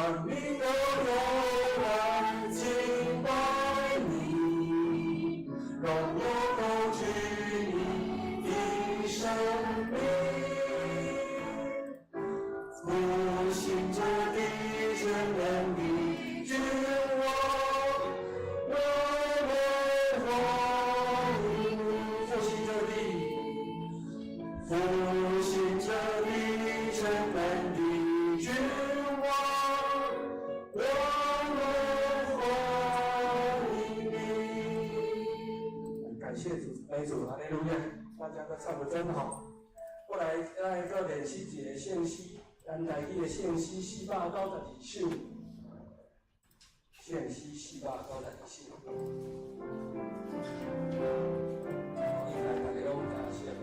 万民都用来敬拜你，荣耀高举你的生命，复兴着地真人的君王，我们欢迎你，复兴着地，复兴着地真人的君王，我们欢迎你。感谢主，美主，哈利路亚！大家都唱得真好。过来做练习一个信息，咱台语的信息492首，信息492首。应该大家拢有识啦。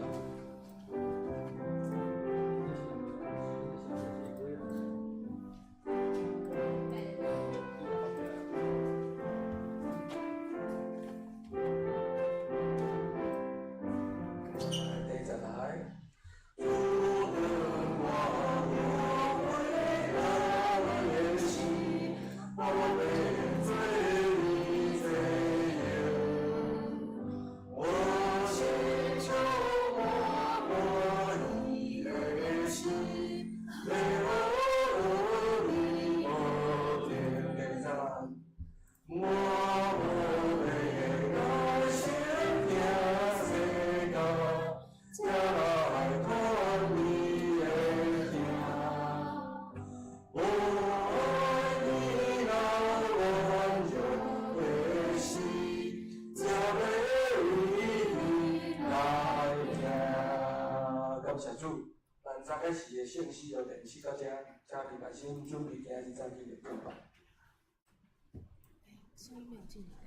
开始的信息就联系到这，家里百姓准备今日早起的敬拜。声音没有进来。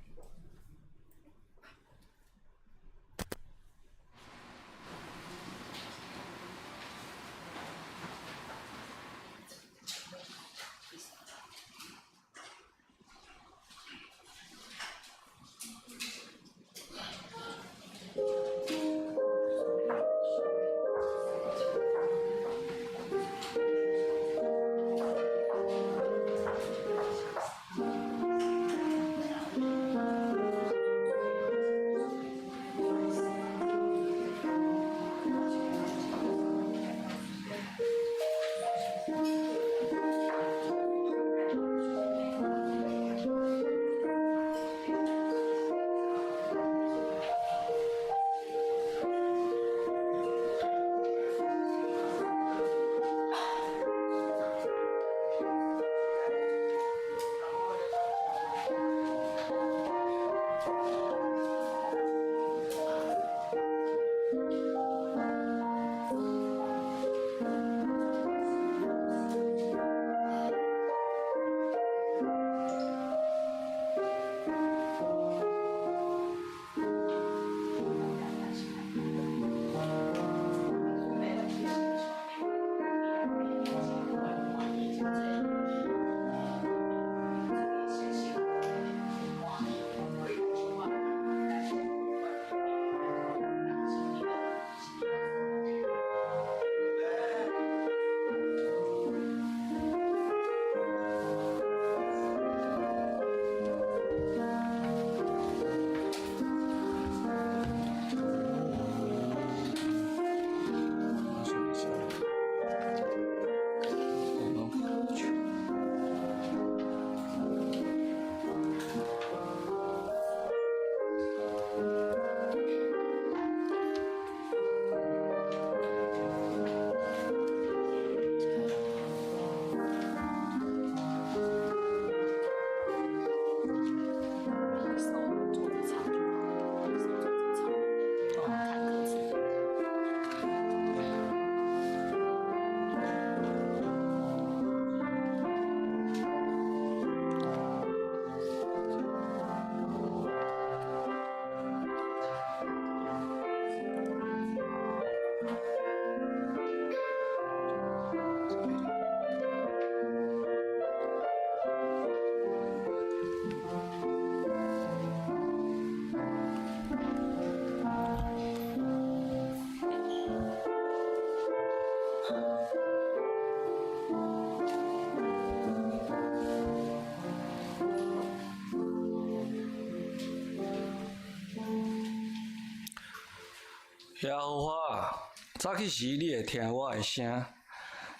耶和华，早起时你会听我的声，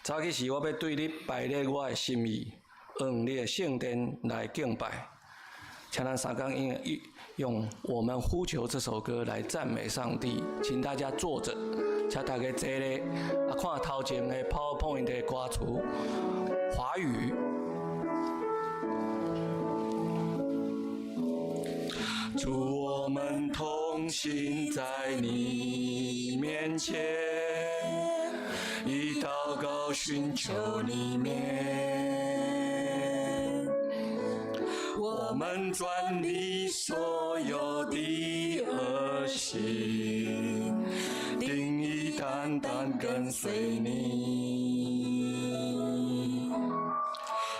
早起时我要对你摆列我的心意，往你的圣殿来敬拜。请咱三刚用我们呼求这首歌来赞美上帝，请大家坐着，请大家坐咧，看头前的 PowerPoint 的歌词，华语。主，我们同行在你面前，以祷告寻求你面。我们专你所有的恶行，定义单单跟随你。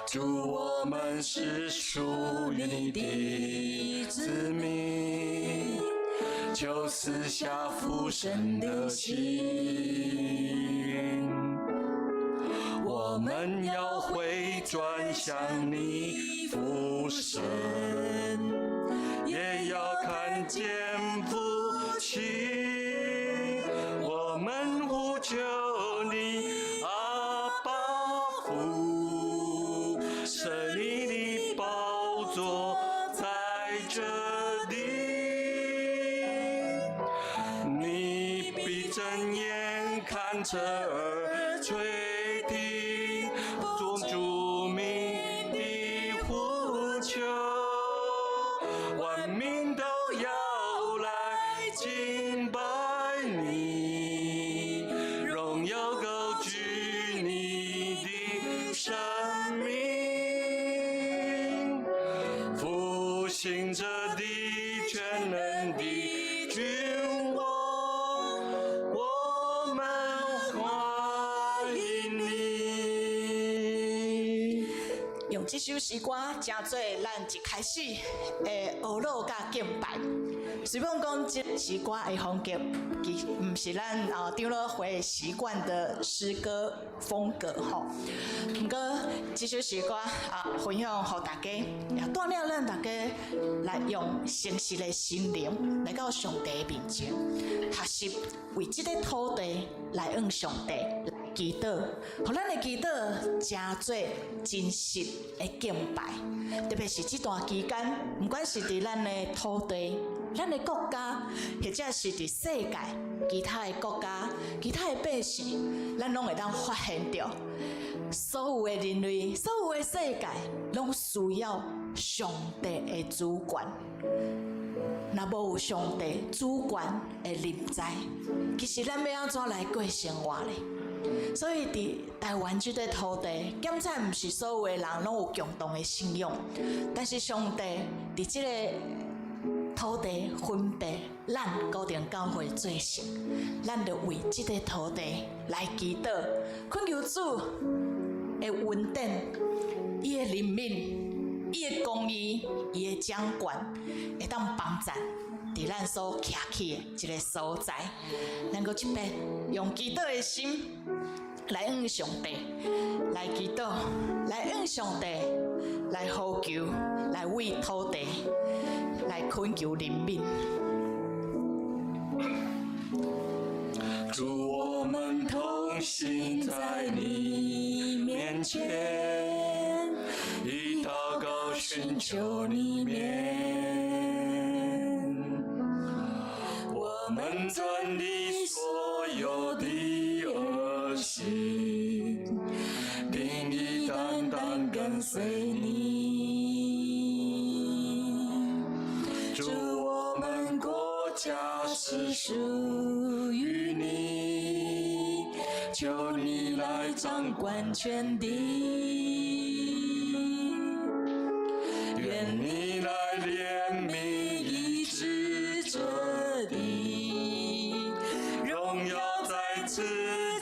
主，我们是属于你的子民，就赐下父神的心。我们要回转向你父神，也要看见父亲。我们呼求你，阿爸父，神你的宝座在这里，你必睁眼看着耳垂听，众主民的呼求，万民都要来敬拜你，荣耀高举你的生命，复兴着的全能的君王，我们欢迎你。用这首诗歌，真做咱一开始的学乐甲敬拜。虽然讲这诗歌的风格，其唔是咱长老会习惯的诗歌风格吼。不过这首诗歌分享给大家，也锻炼咱大家来用诚实的心灵来到上帝面前，学习为这个土地来向上帝来祈祷，互咱的祈祷真做真实的敬拜。特别是这段期间，不管是伫咱的土地、咱的国家，或者是伫世界其他的国家、其他的百姓，咱拢会当发现到，所有的人类、所有的世界，拢需要上帝的主权。若无有上帝主权的临在，其实咱要安怎来过生活呢？所以伫台湾这个土地，检测毋是所有的人拢有共同的信仰，但是上帝伫这个土地分别咱固定教会做成，咱就为这个土地来祈祷，恳求主的稳定，伊的人民，伊的公义，伊的掌权，会当帮助伫咱所徛起的一个所在，能够一遍用祈祷的心来向上帝来祈祷，来向上帝来呼求，来为土地来恳求人民。主，我们同行在你面前，以祷告寻求你面。我们专你所有的恶行，定义单单跟随你。主，我们国家是属于你，求你来掌管全地，愿你来怜悯医治这地，荣耀再次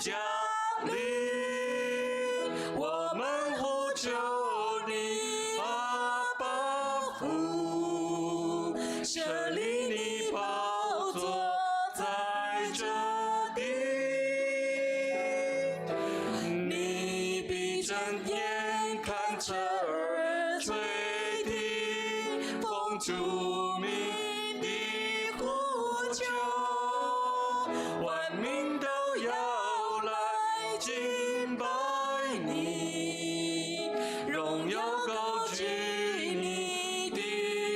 降临。我们呼求你，阿爸父，设立你宝座在这地，你必睁眼看着耳垂听，奉主名的呼求，你，荣耀高举你的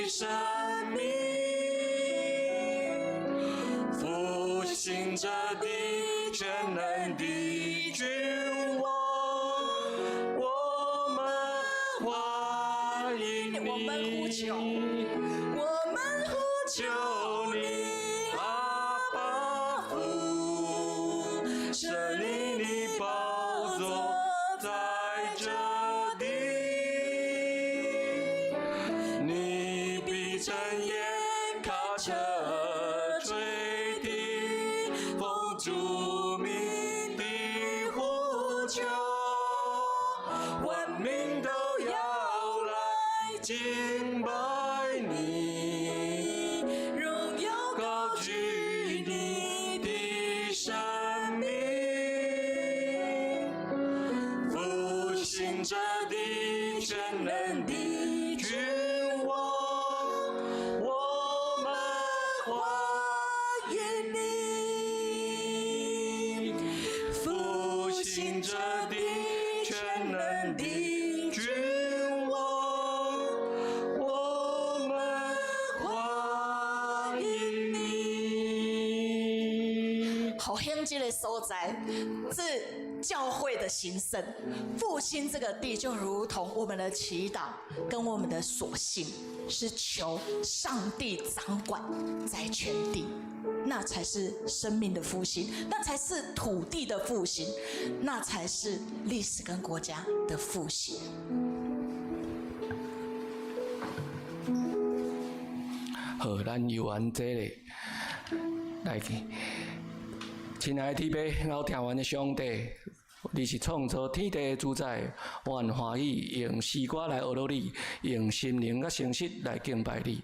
生命，复兴着的全能的君王，我们欢迎你，我们呼求，我们呼求你，阿爸父，神灵的宝座在这里，你必睁眼看彻垂听，奉主名的呼求，万民都要来敬拜你，荣耀高举你的生命，复兴着的全能的君王，我们欢迎你，复兴着的全能的君王，我们欢迎你。好兴这个所在，是教会的兴盛，复兴这个地，就如同我们的祈祷跟我们的所信，是求上帝掌管在全地，那才是生命的复兴，那才是土地的复兴，那才是历史跟国家的复兴。好，咱游完这个来去。亲爱的天父，老听完的上帝，你是创造天地的主宰，我很欢喜用诗歌来学习你，用心灵甲诚实来敬拜你。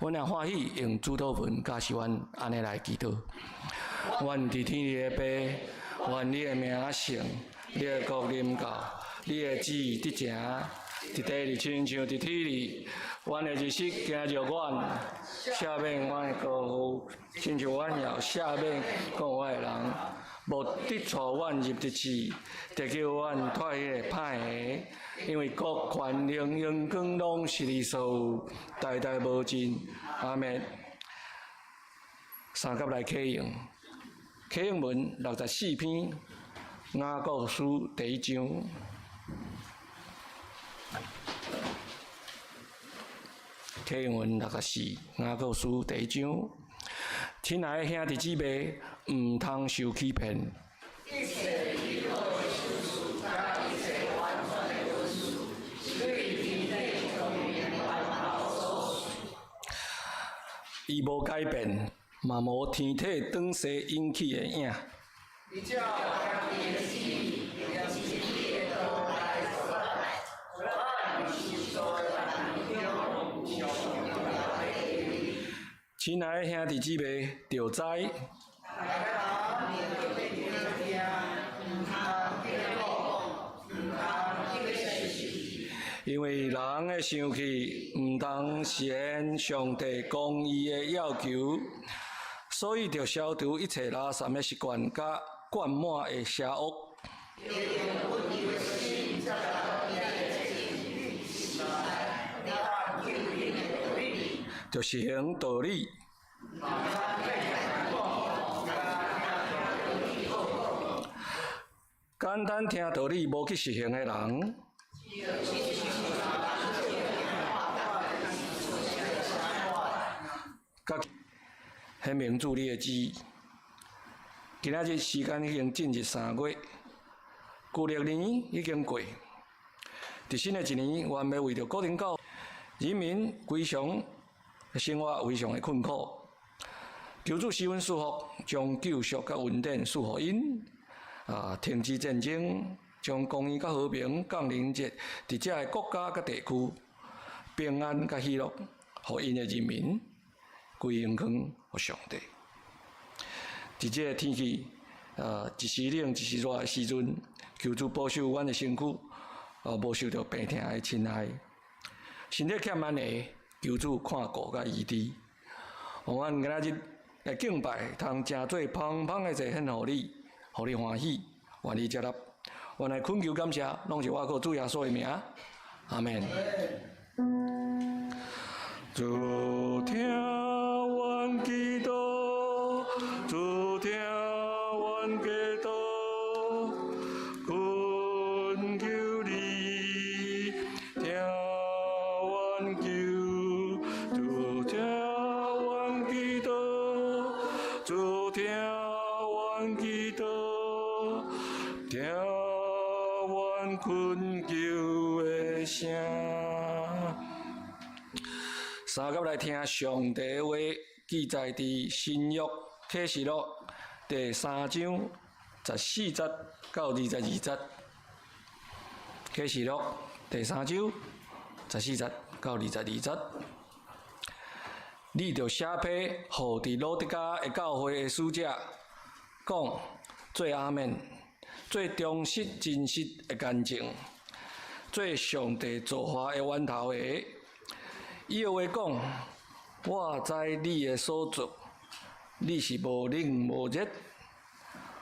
我也欢喜用主祷文加是阮安尼来祈祷。阮伫天里的父，愿你的名圣，你的国临到，你的旨意得成，伫地里亲像伫天里。阮的日食惊着阮，赦免阮的过负，亲像阮也赦免讲我的人，无得错阮入地狱，得叫阮脱迄个歹下，因为国权力荣光拢是你所有，代代无尽。阿门。三甲来启用，启用文64篇，雅各书第1章。启用文64，雅各书第1章。亲爱的兄弟姊妹，毋通受欺骗。一切以后的世俗，加一切完全的文书，对体内中原完好收拾。伊无改变，嘛无天体转世引起的影。你叫他联系，连今夜都来所来，按你所亲爱的兄弟姊妹，着知，因为人的生气毋通实现上帝公义的要求，所以着消除一切垃圾的习惯甲灌满的邪恶。着实行道理。简单听道理无去实行的人，甲迄民主你的旨意。今仔日时间已经进入3月，旧历年已经过，伫新的一年，我们要为着固定教人民归常。生活非常的困苦，求主施恩赐福，将救赎甲稳定赐予因，停止战争，将公义甲和平降临伫遮个国家甲地区，平安甲喜乐，予因的人民归荣光予上帝。伫遮个天气，一时冷一时热的时阵，求主保守阮的身躯，无受到病痛的侵害，身体欠安的。求主看顾甲医治，互阮今仔日来敬拜，通诚做芳芳的祭献互你，互你欢喜，愿你接纳，原来恳求感谢，拢是我靠主耶稣的名，阿门。主听阮祈祷，主听阮祈祷，恳求你听阮求，主听阮祈祷，主听阮祈祷，听阮恳求的声。三甲来听上帝话，记载伫新约启示录第3章14节到22节。启示录第3章14节到22节。你着写批，互伫老底嘉的教会的使者讲，做阿门，做忠实真实的干净，做上帝造化的源头的。伊的话讲，我知你的所做，你是无冷无热，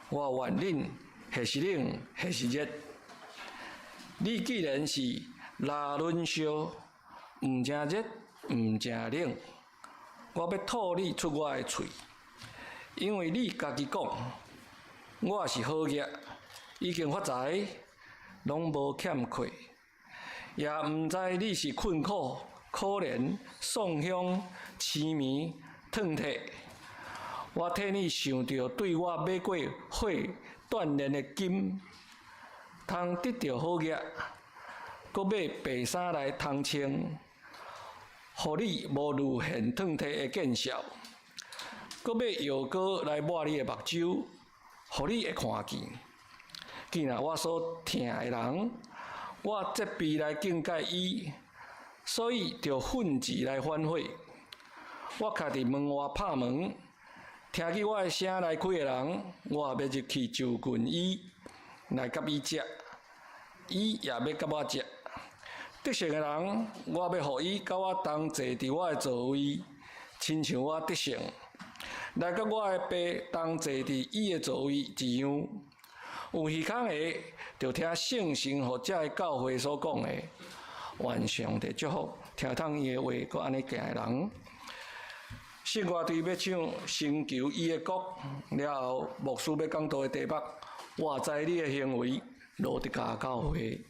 我愿恁或是冷或是热。你既然是拉伦烧，毋正热，毋正冷，我要吐你出我的喙，因为你家己讲，我是好业，已经发财，拢无欠亏，也毋知你是困苦。可怜、丧乡、痴迷、褪褪，我替你想着对我买过火锻炼的金，通得到好业，搁买白衫来通穿，互你无愈现褪褪的见效，搁买药膏来抹你的目睭，互你会看见。既然我所疼的人，我责备来警戒伊。所以，着愤志来反悔。我徛伫门外拍门，听见我的声来开的人，我要入去就近伊，来甲伊食，伊也要甲我食。得胜的人，我要互伊甲我同坐伫我的座位，亲像我得胜，来甲我的爸同坐伫伊的座位一样。有耳孔的，着听圣神或者教会所讲的。愿上帝祝福，听通伊的话，搁安尼行的人。圣歌队要唱《成就伊的国》，了后牧师要讲道的题目，我知你的行为，罗迪加教会。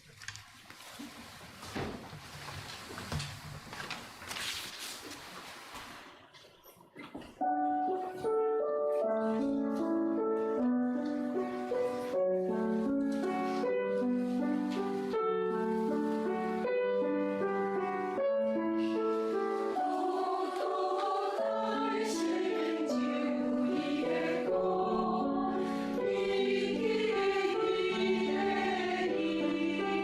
你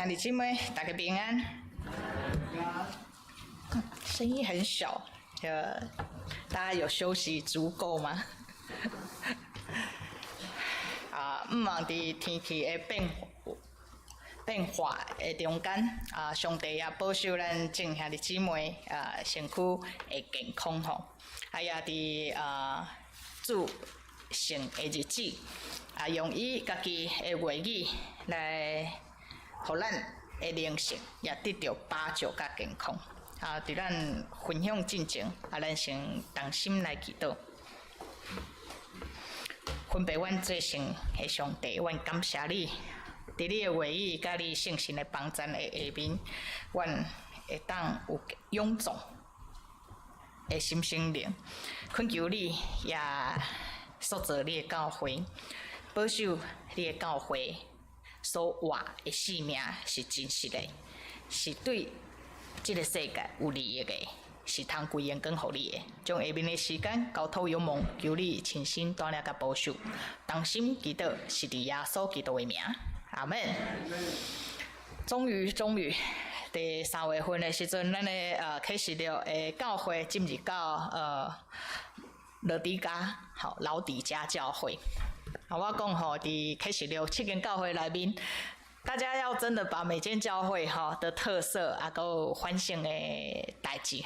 兄弟姐妹，大家平安。声音很小，大家有休息足够吗？毋忘伫天气的变化的中间，上帝也保守咱众兄弟姊妹身躯的健康吼，也伫祝圣的日子，用伊家己的话语来，互咱的灵性也得到保障甲健康。伫咱分享进前，咱先同心来祈祷。分别阮最圣的上帝，阮感谢你，伫你的话语甲你圣神的帮助的下面，阮会当有臃肿的心生灵，恳求你也塑造你的教会，保守你的教会所活的性命是真实的，是对这个世界有利益的。是通归荣更互你的，将下面的时间交托有望，求你亲身带领甲保守，同心祈祷是伫耶稣基督的名，阿门。终于，第3月份的时阵，咱的启示录的教会进入到老底家，老底家教会。我讲吼，伫启示录7间教会内面。大家要真的把每间教会的特色还有反省的代志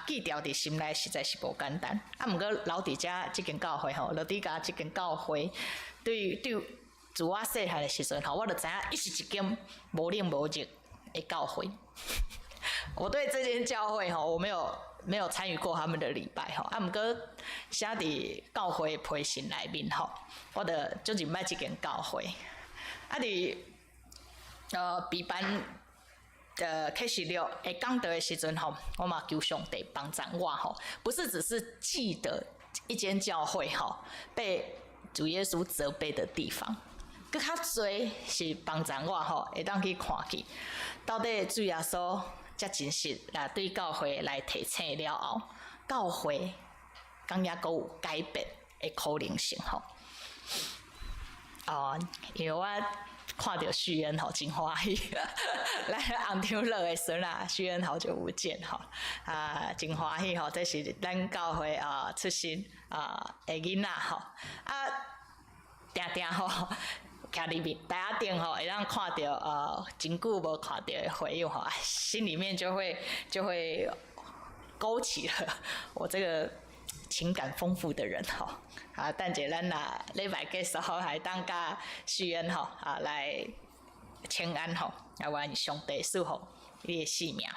记掉伫心内，实在是无简单。毋过老底家这间教会老底家这间教会，对自我细汉的时阵我就知影，伊是一间无冷无热的教会。我对这间教会我没有参与过他们的礼拜毋过写伫教会培训内面我就就入捌这间教会伫。比班启示录会讲到的时阵我嘛求上帝帮助我不是只是记得一间教会被主耶稣责备的地方，更较多是帮助我会当去看去，到底主耶稣才真实来对教会来提醒了后，教会敢也阁有改变的可能性因为我。看到徐恩真欢喜，咱红长乐的孙徐恩好久不见真欢喜这是咱教会出身的囡仔定定徛里面台仔顶会当看到真久无看到的回应心里面就会勾起了我这个情感丰富的人等者咱礼拜结束还当甲徐恩来请安愿上帝赐福你的性命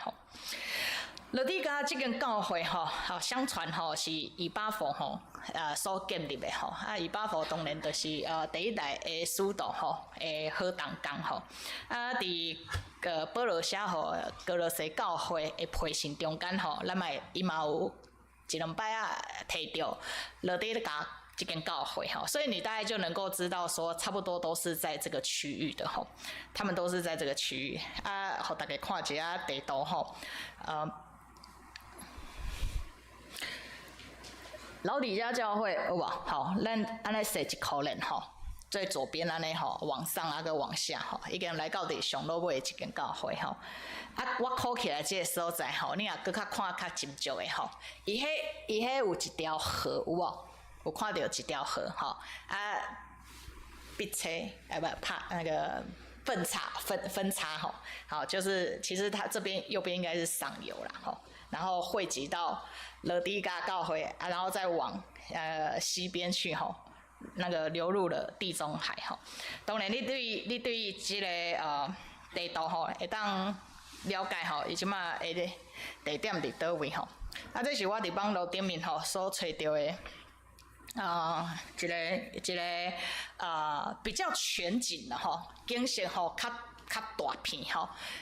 老底家这间教会相传是以巴弗所建立的以巴弗当然就是第一代的使徒的好同工伫保罗写哥罗西教会的培训中间咱嘛伊嘛有一两摆提到老底家这间教会所以你大概就能够知道说，差不多都是在这个区域的他们都是在这个区域互大家看一下地图老底家教会有无？好，咱安尼设一可能最左边安尼往上跟往下已经来到伫上落尾一间教会我考起来这个所在你若搁较看较斟酌的伊迄有一条河有无？有看到一条河碧车不怕那个分叉就是其实它这边右边应该是上游啦然后汇集到老底家教会然后再往西边去那个流入了地中海当然你对这个地图会当了解伊即马的地点伫倒位这是我伫网络顶面所找到的一个比较全景的景色较大片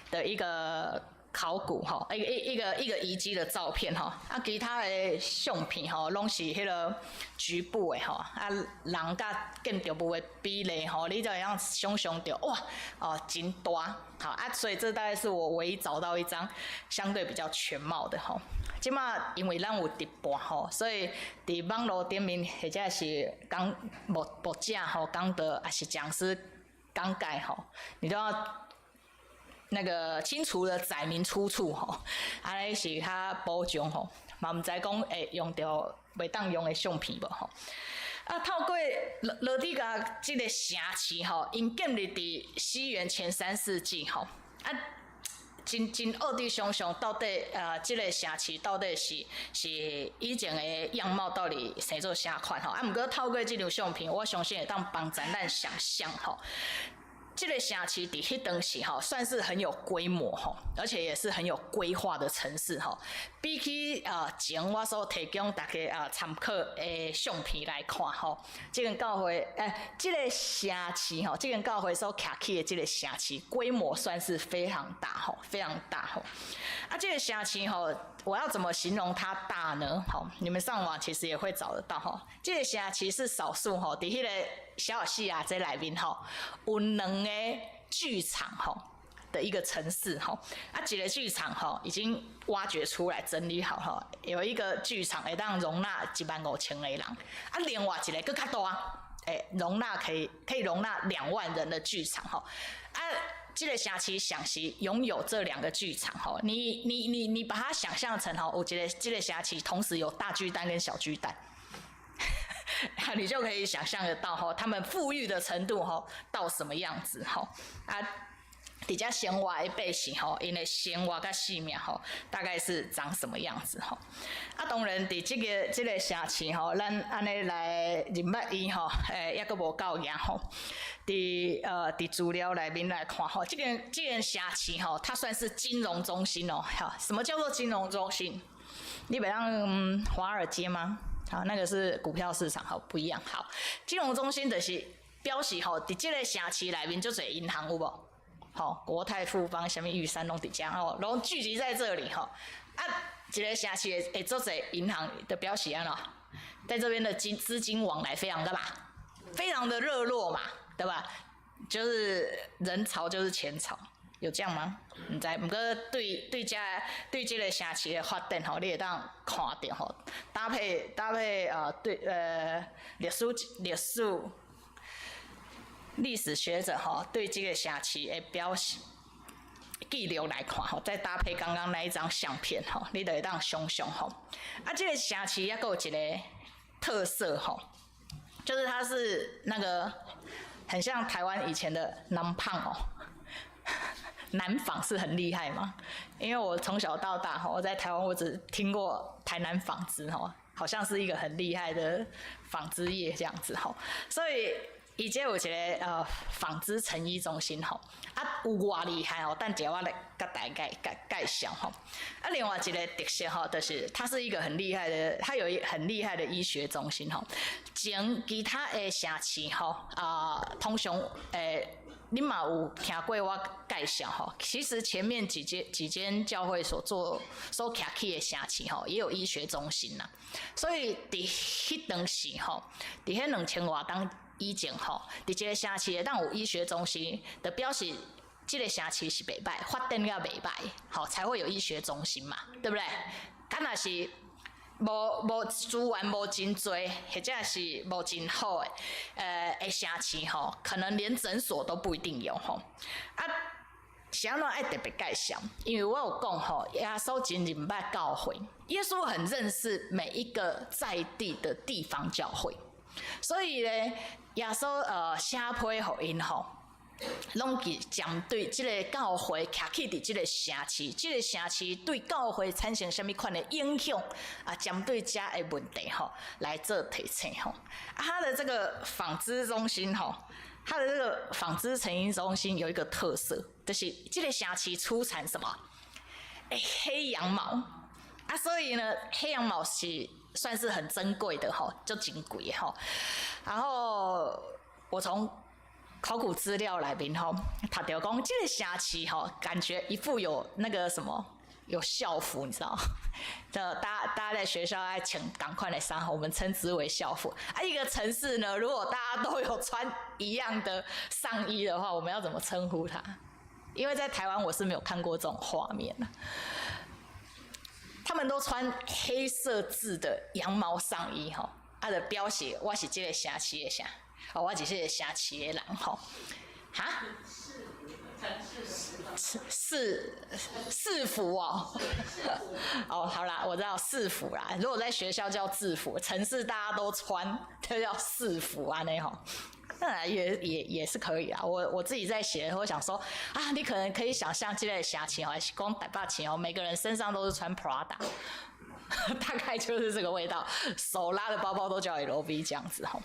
的一个考古一个遗迹的照片其他的相片拢是迄个局部的人甲建筑物的比例你就会晓想象到哇真大所以这大概是我唯一找到一张相对比较全貌的即马因为咱有直播所以伫网络顶面或者是牧者讲道还是讲师讲解你都要那个清除了载明出处吼，安尼是较保障吼，嘛毋知讲会用到袂当用的相片无吼。啊，透过罗底加这个城市吼，因建立伫西元前3世纪吼，啊，真恶地想想到底这个城市到底是以前的样貌到底生做啥款吼？啊，毋过透过这张相片，我相信会当帮咱想象吼。这个城市伫迄当时吼，算是很有规模吼，而且也是很有规划的城市吼。比起前我所提供大家参考的相片来看吼，这间教会这个城市吼，这间教会所徛起的这个城市规模算是非常大吼，非常大吼。啊，这个城市吼，我要怎么形容它大呢？吼，你们上网其实也会找得到吼。这个城市是少数吼，伫迄个小西亚这内面吼，有2个剧场吼的一个城市吼。啊，一个剧场吼已经挖掘出来整理好吼，有一个剧场会当容纳15000个人，啊，另外一个更较大，容纳可以容纳2万人的剧场吼，啊。这个城市详细拥有这2个剧场吼，你把它想象成吼，我觉得这个城市同时有大巨蛋跟小巨蛋，你就可以想象得到吼，他们富裕的程度吼到什么样子吼啊。伫遮生活的百姓吼，因的生活甲生命吼，大概是长什么样子吼？啊，当然伫这个城市吼，咱安尼来认捌伊吼，抑阁无够严吼。伫资料内面来看吼，这个城市吼，它算是金融中心哦。哈，什么叫做金融中心？你袂当华尔街吗？好，那个是股票市场，好不一样。好，金融中心就是表示吼，伫这个城市内面就侪银行有无？好，国泰富邦、什么玉山拢伫遮吼，拢聚集在这里吼。啊，一个城市会做侪银行的表示安怎？在这边的资金往来非常的非常的热络嘛，对吧？就是人潮就是钱潮，有这样吗？唔知，不过对这个城市的发展吼，你会当看到吼，搭配历史学者吼对这个城市的表示记录来看吼，再搭配刚刚那一张相片吼，你就会当想象吼。啊，这个城市也有一个特色吼，就是它是那个很像台湾以前的南胖哦。南纺是很厉害嘛，因为我从小到大我在台湾我只听过台南纺织好像是一个很厉害的纺织业这样子所以以前有一个纺织成衣中心有多厉害等下我来跟大家介绍另外一个特色就是它是一个很厉害的，它有一个很厉害的医学中心前其他的城市通常你嘛有听过我介绍其实前面几间教会所徛起的城市也有医学中心啦，所以伫迄当时伫迄2000多年以前伫这个城市会当有医学中心的表示，这个城市是袂歹，发展也袂歹，才会有医学中心嘛，对不对？敢若是无资源无真多，或者是无真好的城市可能连诊所都不一定有是安怎爱特别介绍？因为我有讲耶稣真认捌教会，耶稣很认识每一个在地的地方教会，所以咧耶稣写批互因拢是针对这个教会徛起伫这个城市，这个城市对教会产生什么款的影响针对这的问题来做提醒它的这个纺织中心它的这个纺织成衣中心有一个特色，就是这个城市出产什么？黑羊毛所以呢，黑羊毛是算是很珍贵的就真贵然后我从考古资料内面读到讲，这个城市感觉一副有那个什么有校服，你知道？大家在学校爱穿同款的衫，我们称之为校服。一个城市呢，如果大家都有穿一样的上衣的话，我们要怎么称呼它？因为在台湾我是没有看过这种画面的。他们都穿黑色字的羊毛上衣它的标写我是这个城市的啥？我是这个城市的人四服哦。哦，好啦，我知道四服啦。如果在学校叫制服，城市大家都穿，就叫四服啊那吼。也是可以啦。我自己在写，我想说啊，你可能可以想象这类侠情哦，光台北情哦，每个人身上都是穿 Prada， 大概就是这个味道，手拉的包包都叫 LV 这样子吼。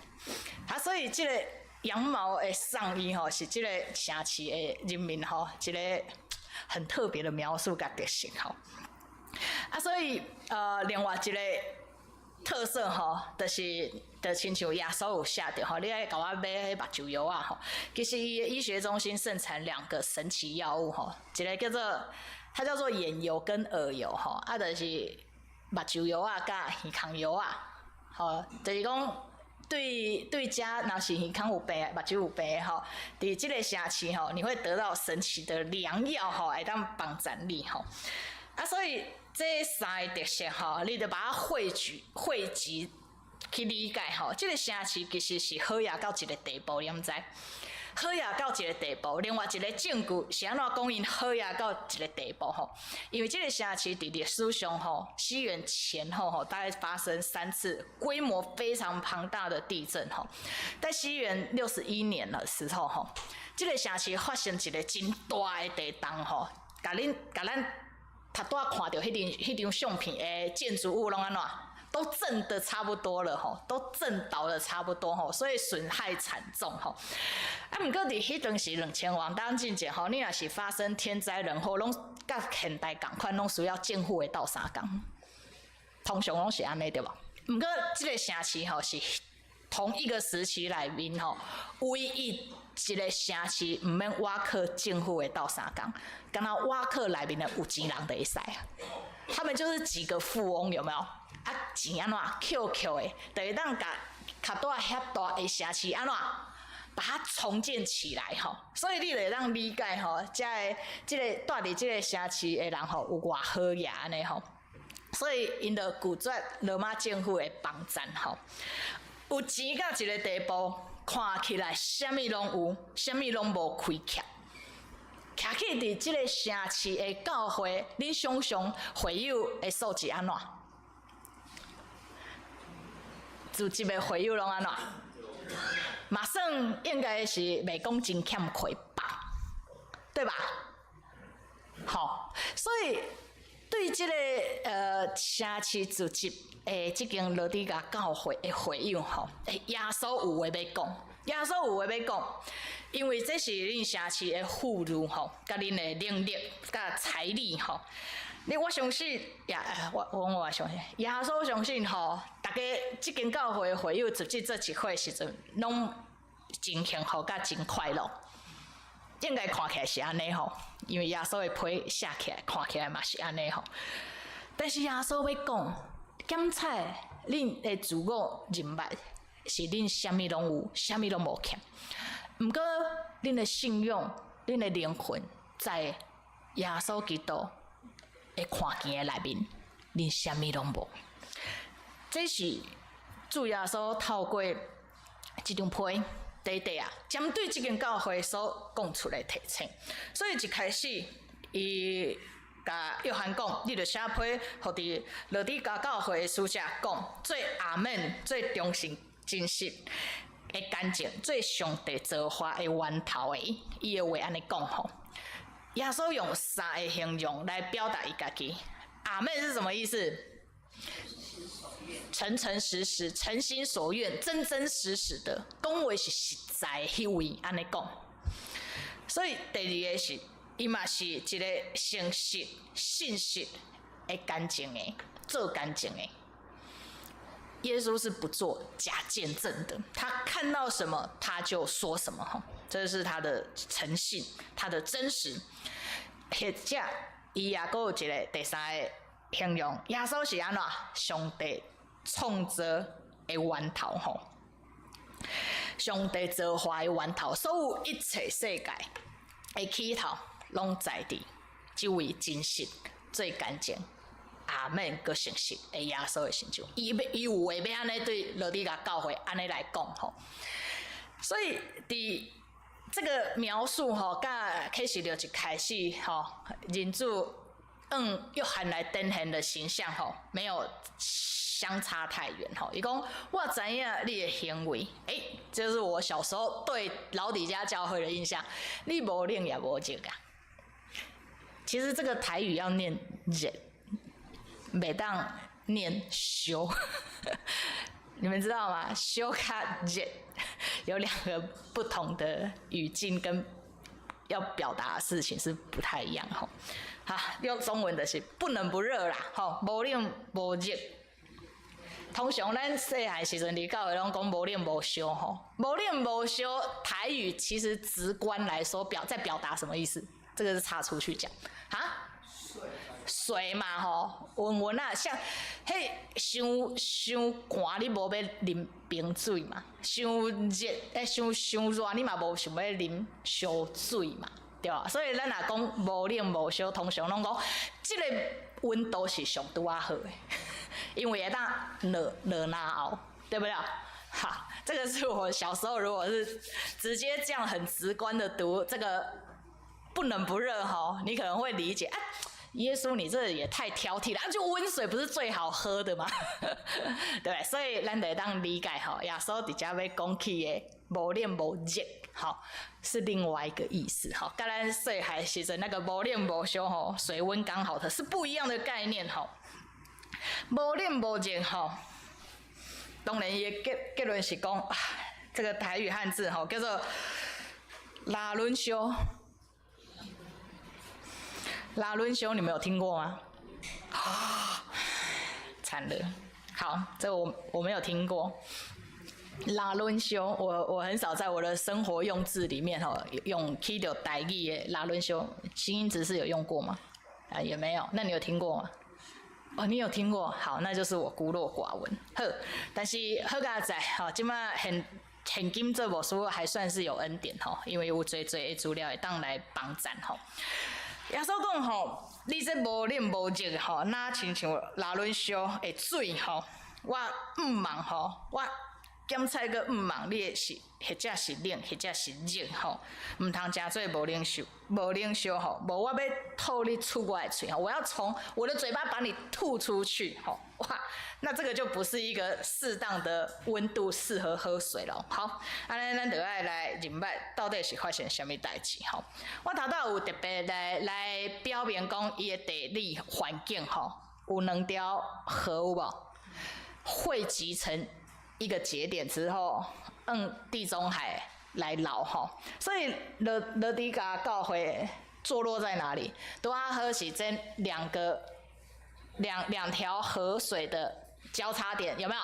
啊，所以这个羊毛的上衣吼，是这个城市的人民吼一个很特别的描述甲特性吼。啊，所以另外一个特色吼，就亲像耶稣有写着吼，你爱甲我买迄目睭药啊吼。其实医学中心盛产2个神奇药物吼，一个它叫做眼油跟耳油吼，啊就是目睭药啊甲耳孔药啊，吼，就是讲对家若是耳孔有病、目睭有病吼，伫即个城市吼，你会得到神奇的良药吼，会当帮助你吼。啊，所以这3个特色吼，你就把它汇集去理解吼。这个城市其实是好野到一个地步，你毋知？好野到一个地步，另外一个证据是安怎讲因好野到一个地步吼？因为这个城市伫历史上吼，西元前后吼，大概发生3次规模非常庞大的地震吼。在西元61年的时候吼，这个城市发生一个真大的地动吼，甲咱他拄仔看到迄张相片的建筑物拢安怎，都震得差不多了吼，都震倒的差不多吼，所以损害惨重吼。啊，毋过伫迄阵是2000万当进前吼，你若是发生天灾人祸，拢甲现代共款，拢需要建户的斗3工，通常拢是安尼对无？毋过即个城市吼是同一个时期内面吼，唯一一个城市毋免挖克政府的斗3工，敢若挖克内面的有钱人就会使啊。他们就是几个富翁，有没有？啊，钱安怎 QQ 的，就会当甲多遐大的城市安怎把它重建起来吼。所以你就会当理解吼，即个住伫即个城市的人吼有偌好野安尼吼。所以因就拒绝罗马政府的帮衬吼。有钱到一个地步，看起来啥物拢有，啥物拢无开欠。徛起伫即个城市的教会，恁想想会友的数字安怎？自集的会友拢安怎？嘛算应该是袂讲真欠亏吧，对吧？好，所以对即个城市自集诶，即间罗底加教会的会友吼，耶稣有话要讲，耶稣有话要讲，因为这是恁城市的富裕吼，甲恁的能力、甲财力吼。我相信，我相信，耶稣相信吼，大家即间教会的会友自己做一会时阵，拢真幸福甲真快乐。应该看起来是安尼吼，因为耶稣的批写起来，看起来嘛是安尼吼。但是耶稣要讲，检查恁的自我人脉是恁啥物拢有，啥物拢无欠。毋过恁的信用、恁的灵魂，在耶稣基督的看见的内面，恁啥物拢无。这是主耶稣透过这张批。第啊，针对这间教会所讲出来提醒，所以一开始伊甲约翰讲，你着写批，互伫罗底加教会的使者讲，最阿门，最忠心真实的干净，最上帝造化的源头的，伊的话安尼讲吼。耶稣用3个形容来表达伊家己。阿门是什么意思？诚诚实实、诚心所愿、真真实实的，讲话是实在迄位，安尼讲。所以第2个是，伊嘛是一个诚实、信实的干净的，做干净的。耶稣是不做假见证的，他看到什么他就说什么吼，这是他的诚信，他的真实。或者伊也阁有一个第3个形容，耶稣是安怎？上帝创造的源头吼，上帝造化的源头，所有一切世界的起头，拢在伫这位真实、最干净、阿门个诚实的耶稣的身上。伊有话要安尼对罗底加教会安尼来讲吼，所以伫这个描述吼，甲启示录一开始吼，人主约翰来登场的形象吼，没有相差太远吼。伊讲我知影你的行为，这是我小时候对老底家教会的印象。你无灵也无情啊。其实这个台语要念忍，每当念修。你们知道吗？修卡忍有两个不同的语境跟要表达的事情是不太一样吼。好，用中文的是不冷不热啦，吼，无冷无热。通常咱细汉时阵，伫教会拢讲无冷无烧吼，无冷无烧。台语其实直观来说在表达什么意思？这个是插出去讲啊。水嘛吼，温温啊，像迄伤寒，你无要啉冰水嘛；伤热，伤热，你嘛无想要啉烧水嘛，对吧？所以咱若讲无冷无烧，通常拢讲这个温度是上拄啊好的，因为会当热拿熬，对不对？哈，这个是我小时候如果是直接这样很直观的读这个不冷不热哈，你可能会理解啊。耶稣，你这也太挑剔了，就温水不是最好喝的吗？对，所以咱得当理解哈，耶稣底下要讲起的无冷无热，好是另外一个意思哈。跟咱细汉时阵那个无冷无烧吼，水温刚好的是不一样的概念哈。无冷无热哈，当然伊结论是讲，这个台语汉字哈叫做拉伦修。拉伦修，你们有听过吗？惨了，好，这我没有听过。拉伦修，我很少在我的生活用字里面用起到台语的拉伦修，新音直是有用过吗？也没有。那你有听过吗？哦，你有听过？好，那就是我孤陋寡闻。好，但是好佳在，今麦现今这部书还算是有恩典因为有最的资料会当来帮赞耶稣讲吼，你这无冷无热吼，哪亲像拉伦烧的水吼，我毋茫吼，我检测个毋茫，你是或者是冷，或者是热吼，毋通真做无冷烧吼，无我要吐你出我的嘴吼，我要从我的嘴巴把你吐出去吼，哇，那这个就不是一个适当的温度适合喝水了。好，安尼咱就爱来认识到底是发生什么代志吼。我头头有特别来表明讲伊的地理环境吼，有两条河有无？汇集成一个节点之后，地中海来捞吼，所以罗底加教会坐落在哪里？都阿喝是这两条河水的交叉点，有没有？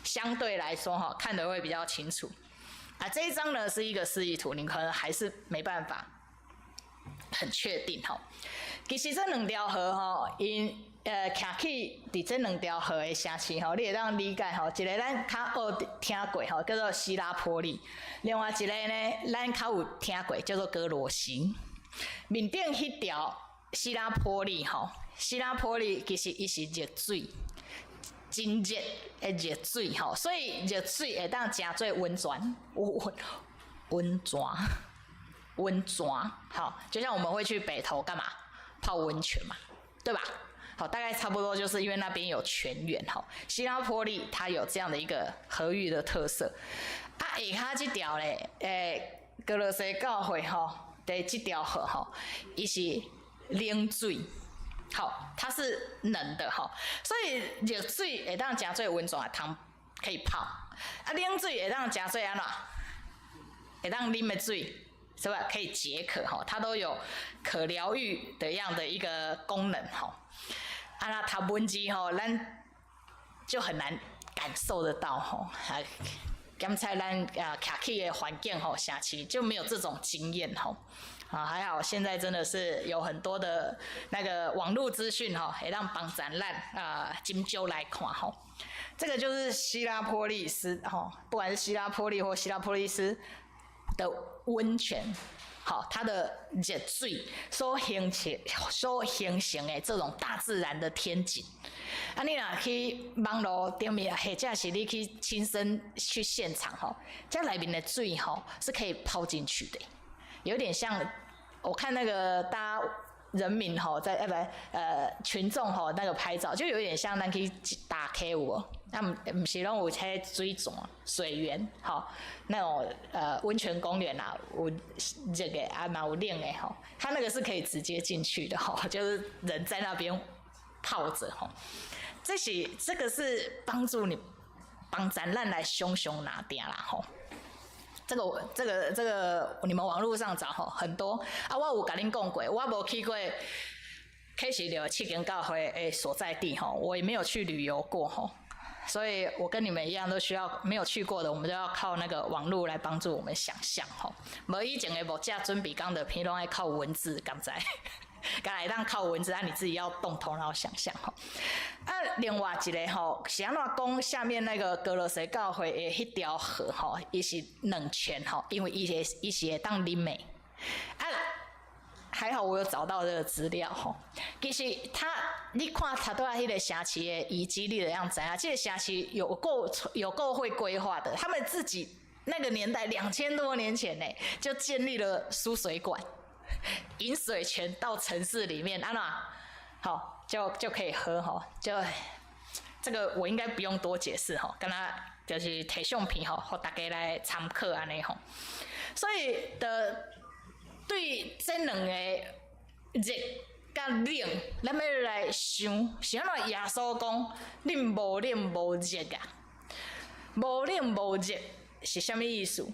相对来说看得会比较清楚。这一张呢是一个示意图，你可能还是没办法很确定其实这两条河因徛起伫这两条河的城市你会当理解一个咱较学听过叫做希拉波利，另外一个呢咱较有听过叫做哥罗西。面顶迄条希拉波利希拉波利其实伊是热水，真热的热水所以热水会当真做温泉，就像我们会去北投干嘛？泡温泉嘛，对吧？好，大概差不多就是因为那边有泉源希拉波利它有这样的一个河域的特色。下骹这条咧，哥罗西教会的这条河伊是冷水。它是冷的所以热水会当真做温泉的汤可以泡，冷水会当真做安怎？会当啉的水。是吧？可以解渴它都有可疗愈的样的一个功能那读文字咱就很难感受得到检测咱徛起的环境城市就没有这种经验还好现在真的是有很多的那个网络资讯会让帮咱斟酌来看这个就是希拉波利斯不管是希拉波利或希拉波利斯的温泉好，它的热水所形成的这种大自然的天景，啊，你若去网络顶面，或者是你去亲身去现场吼，这里面的水吼是可以泡进去的，有点像我看那个大家人民吼在群众吼那个拍照，就有点像咱去打 K 有无？那不是拢有迄水泉、水源，吼那种温泉公园啊，有热的啊，嘛有冷的吼，它那个是可以直接进去的吼，就是人在那边泡着吼。这个是帮助你帮咱来熊拿定啦吼。这个你们网络上找吼很多啊，我有甲恁讲过，我无去过启示录七间教会的所在地吼，我也没有去旅游过吼。所以我跟你们一样，都需要没有去过的，我们都要靠那个网络来帮助我们想象吼。无以前的无架准备讲的，偏拢爱靠文字，敢知？敢来当靠文字，你自己要动头脑想象吼。啊，另外一个吼，是安怎讲？下面那个哥罗西教会的迄条河吼，伊是两泉吼，因为伊是会当啉的。啊，还好我有找到这个资料吼。其实你看他都在迄个城市的遗迹，你就样知啊，这个城市有够会规划的，他们自己那个年代2000多年前呢，就建立了输水管。引水泉到城市里面，安那好就可以喝哈，就这个我应该不用多解释哈，跟他就是提相片哈，和大家来参考安尼吼。所以对这两个热甲冷，咱要来想，是安怎耶稣讲，恁无冷无热啊？无冷无热是什么意思？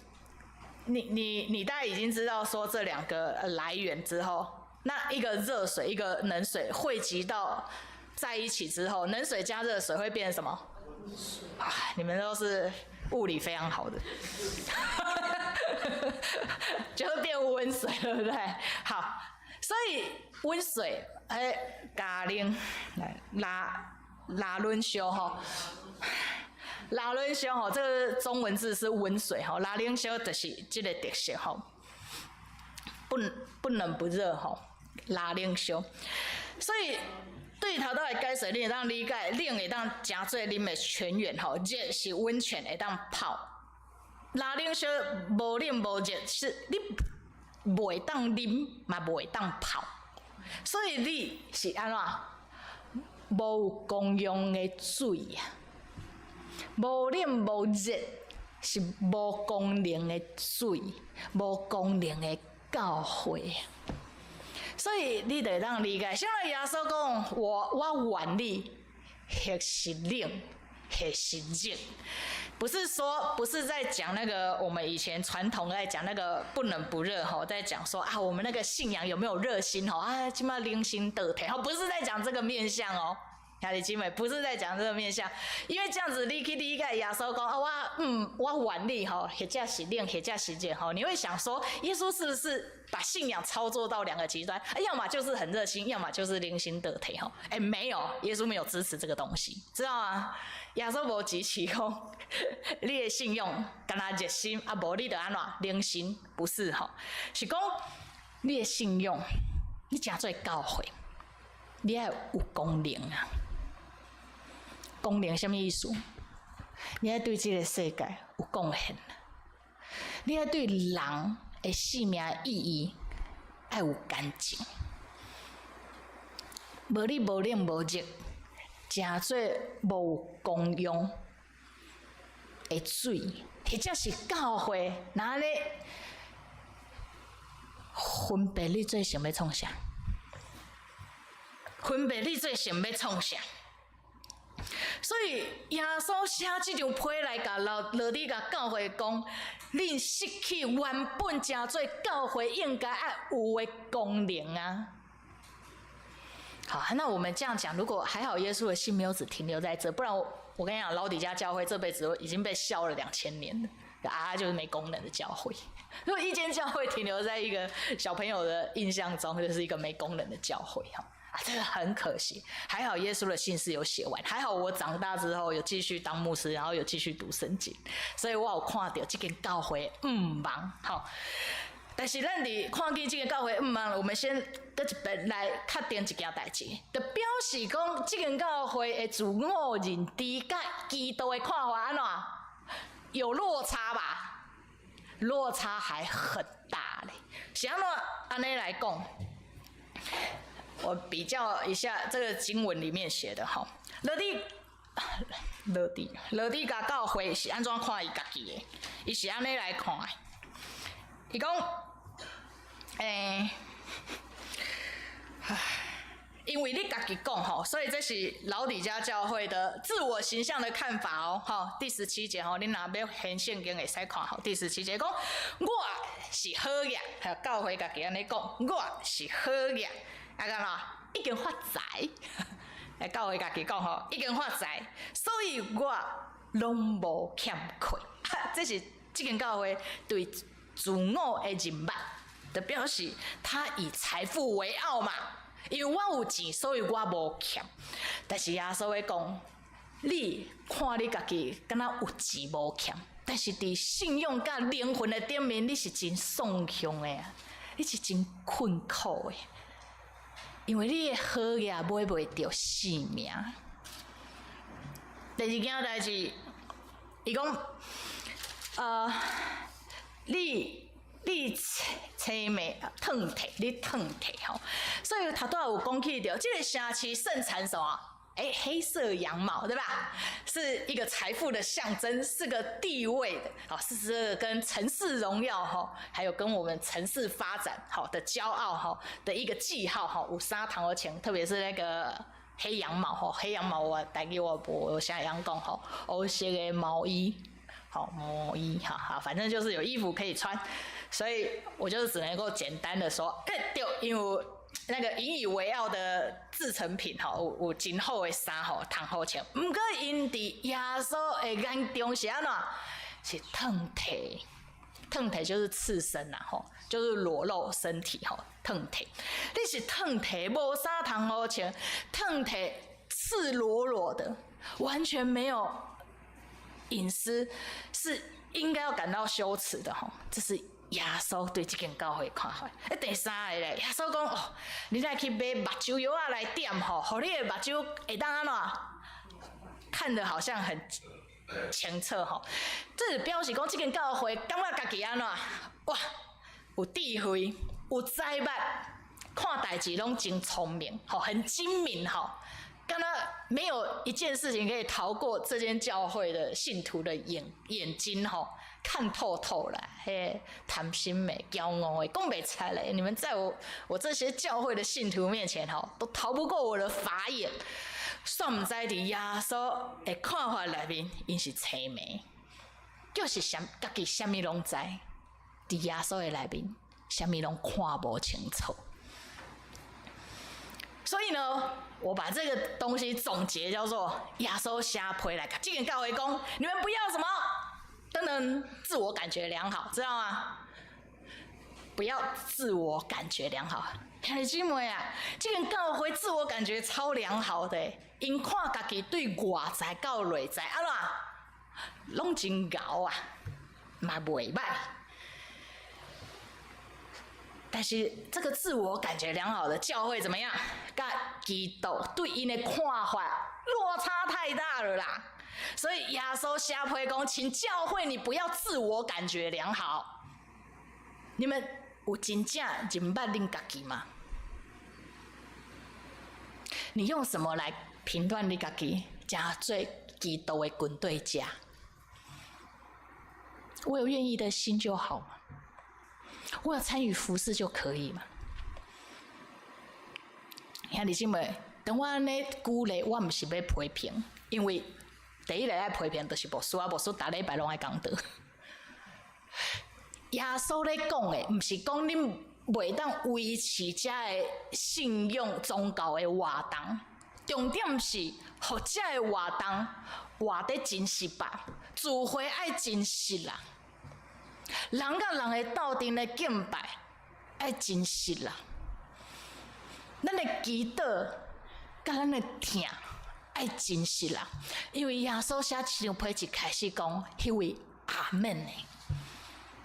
你大概已经知道说这两个来源之后，那一个热水一个冷水汇集到在一起之后，冷水加热水会变成什么？啊，你们都是物理非常好的，就会变温水，对不对？好，所以温水加冷来拉轮烧哈。拉冷烧吼，这个中文字是温水吼，拉冷烧就是这个特色吼，不冷不热吼，拉冷烧。所以对头都会解释，你会当理解，冷会当加做啉的泉源吼，热是温泉会当泡。拉冷烧无冷无热，是你袂当啉，嘛袂当泡。所以你是安怎？无公用的水呀。无冷无热是无功能的水，无功能的教会。所以你得当理解，像耶稣讲，我愿你或是冷，或是热，不是在讲那个我们以前传统在讲那个不冷不热吼，在讲说啊我们那个信仰有没有热心吼啊，起码零星得体吼，不是在讲这个面向哦。兄弟姐妹，不是在讲这个面向，因为这样子你去理解耶稣讲啊，我愿你吼，或者是冷，或者是热吼，你会想说，耶稣是不是把信仰操作到两个极端？要么就是很热心，要么就是零星得体吼。没有，耶稣没有支持这个东西，知道吗？耶稣无支持讲你的信用干那热心啊，无你就安怎零星，不是吼，是讲你的信用，你真做教会，你要有功能啊。功能什么意思？你要对这个世界有贡献，你要对人的生命意义要有感情。无你无冷无热，真做无功用的水，或者是教会，哪里分别你最想要创啥？分别你最想要创啥？所以耶稣写这张批来甲落地甲教会讲，恁失去原本真做教会应该要有的功能啊。好，那我们这样讲，如果还好耶稣的信没有只停留在这，不然我跟你讲，老底家教会这辈子已经被笑了2000年了。就是没功能的教会。如果一间教会停留在一个小朋友的印象中，就是一个没功能的教会哈。这个很可惜，还好耶稣的信是有写完，还好我长大之后有继续当牧师，然后有继续读圣经，所以我有看到这间教会忙好。但是咱伫看见这个教会，我们先搁一边来确定一件代志，就表示讲这个教会的自我认知甲基督的看法安怎有落差吧？落差还很大嘞。是安怎安尼来讲？我比较一下这个经文里面写的哈，罗底甲教会是安怎看伊家己的？伊是安尼来看的。伊讲，因为你家己讲吼，所以这是老底嘉教会的自我形象的看法哦。吼，第17节吼，你若要现圣经会使看吼。第17节讲，我是好业，还有教会家己安尼讲，我是好业，啊干嘛？已经发财。教会家己讲吼，已经发财，所以我拢无欠亏。这是这间教会对自我的认识，就表示他以财富为傲嘛。因为我有钱，所以我无欠。但是耶稣会讲，你看你家己敢若有钱无欠，但是伫信用甲灵魂的顶面，你是真丧凶的啊，你是真困苦的。因为你的好业买袂着性命。第二件代志，伊讲，你青梅烫体，你烫体吼，所以头拄有讲起着，这个城市盛产什么？黑色羊毛，对吧？是一个财富的象征，是个地位的，是这个跟城市荣耀哈，还有跟我们城市发展好的骄傲哈的一个记号哈。有啥糖和钱，特别是那个黑羊毛哈，黑羊毛我带给我想样讲哈，欧式的毛衣，好毛衣哈，反正就是有衣服可以穿。所以我就只能够简单的说，对，因为那个引以为傲的制成品吼，有真好的衫吼，通好穿。不过因伫耶稣的眼中是安怎？是烫体，烫体就是赤身啦吼，就是裸露身体吼，烫体。你是烫体，无啥通好穿，烫体赤裸裸的，完全没有隐私，是应该要感到羞耻的吼，这是耶稣对这间教会看法。第三个咧，耶稣讲哦，你来去买目睭药啊来点吼，互你的目睭会当安怎？看得好像很清澈吼。这是表示讲这间教会感觉家己安怎？哇，有智慧，有才捌，看代志拢真聪明，吼，很精明吼。刚刚没有一件事情可以逃过这间教会的信徒的眼睛吼。看透透了，嘿，贪心美、骄傲的，讲袂出来。你们在我这些教会的信徒面前，吼，都逃不过我的法眼。算唔知伫耶稣的看法内面，因是青梅，就是家己啥物拢知，伫耶稣的内面，啥物拢看不清楚。所以呢，我把这个东西总结叫做耶稣写批来，这个教会讲，你们不要什么。等等，自我感觉良好，知道吗？不要自我感觉良好。兄弟姐妹啊，这个教会自我感觉超良好的，因看家己对外在到内在，安怎拢真高啊，嘛袂歹。但是这个自我感觉良好的教会怎么样？跟基督对因的看法落差太大了啦。所以耶稣写批讲，请教会你不要自我感觉良好。你们有真正认捌恁家己吗？你用什么来评断你家己？加最基督的军队家，我有愿意的心就好嘛，我有参与服事就可以嘛。兄弟姐妹，等我安尼鼓励，我唔是要批评，因为。第一个爱批评就是牧师啊，牧师逐礼拜拢爱讲道。耶稣咧讲的，毋是讲恁袂当维持遮的信用宗教的活动，重点是，互遮的活动活得真实吧，聚会爱真实啦，人甲人的斗阵的敬拜爱真实啦，咱的祈祷甲咱的听。爱真实啦，因为耶稣写这张批一开始讲，迄位阿门的，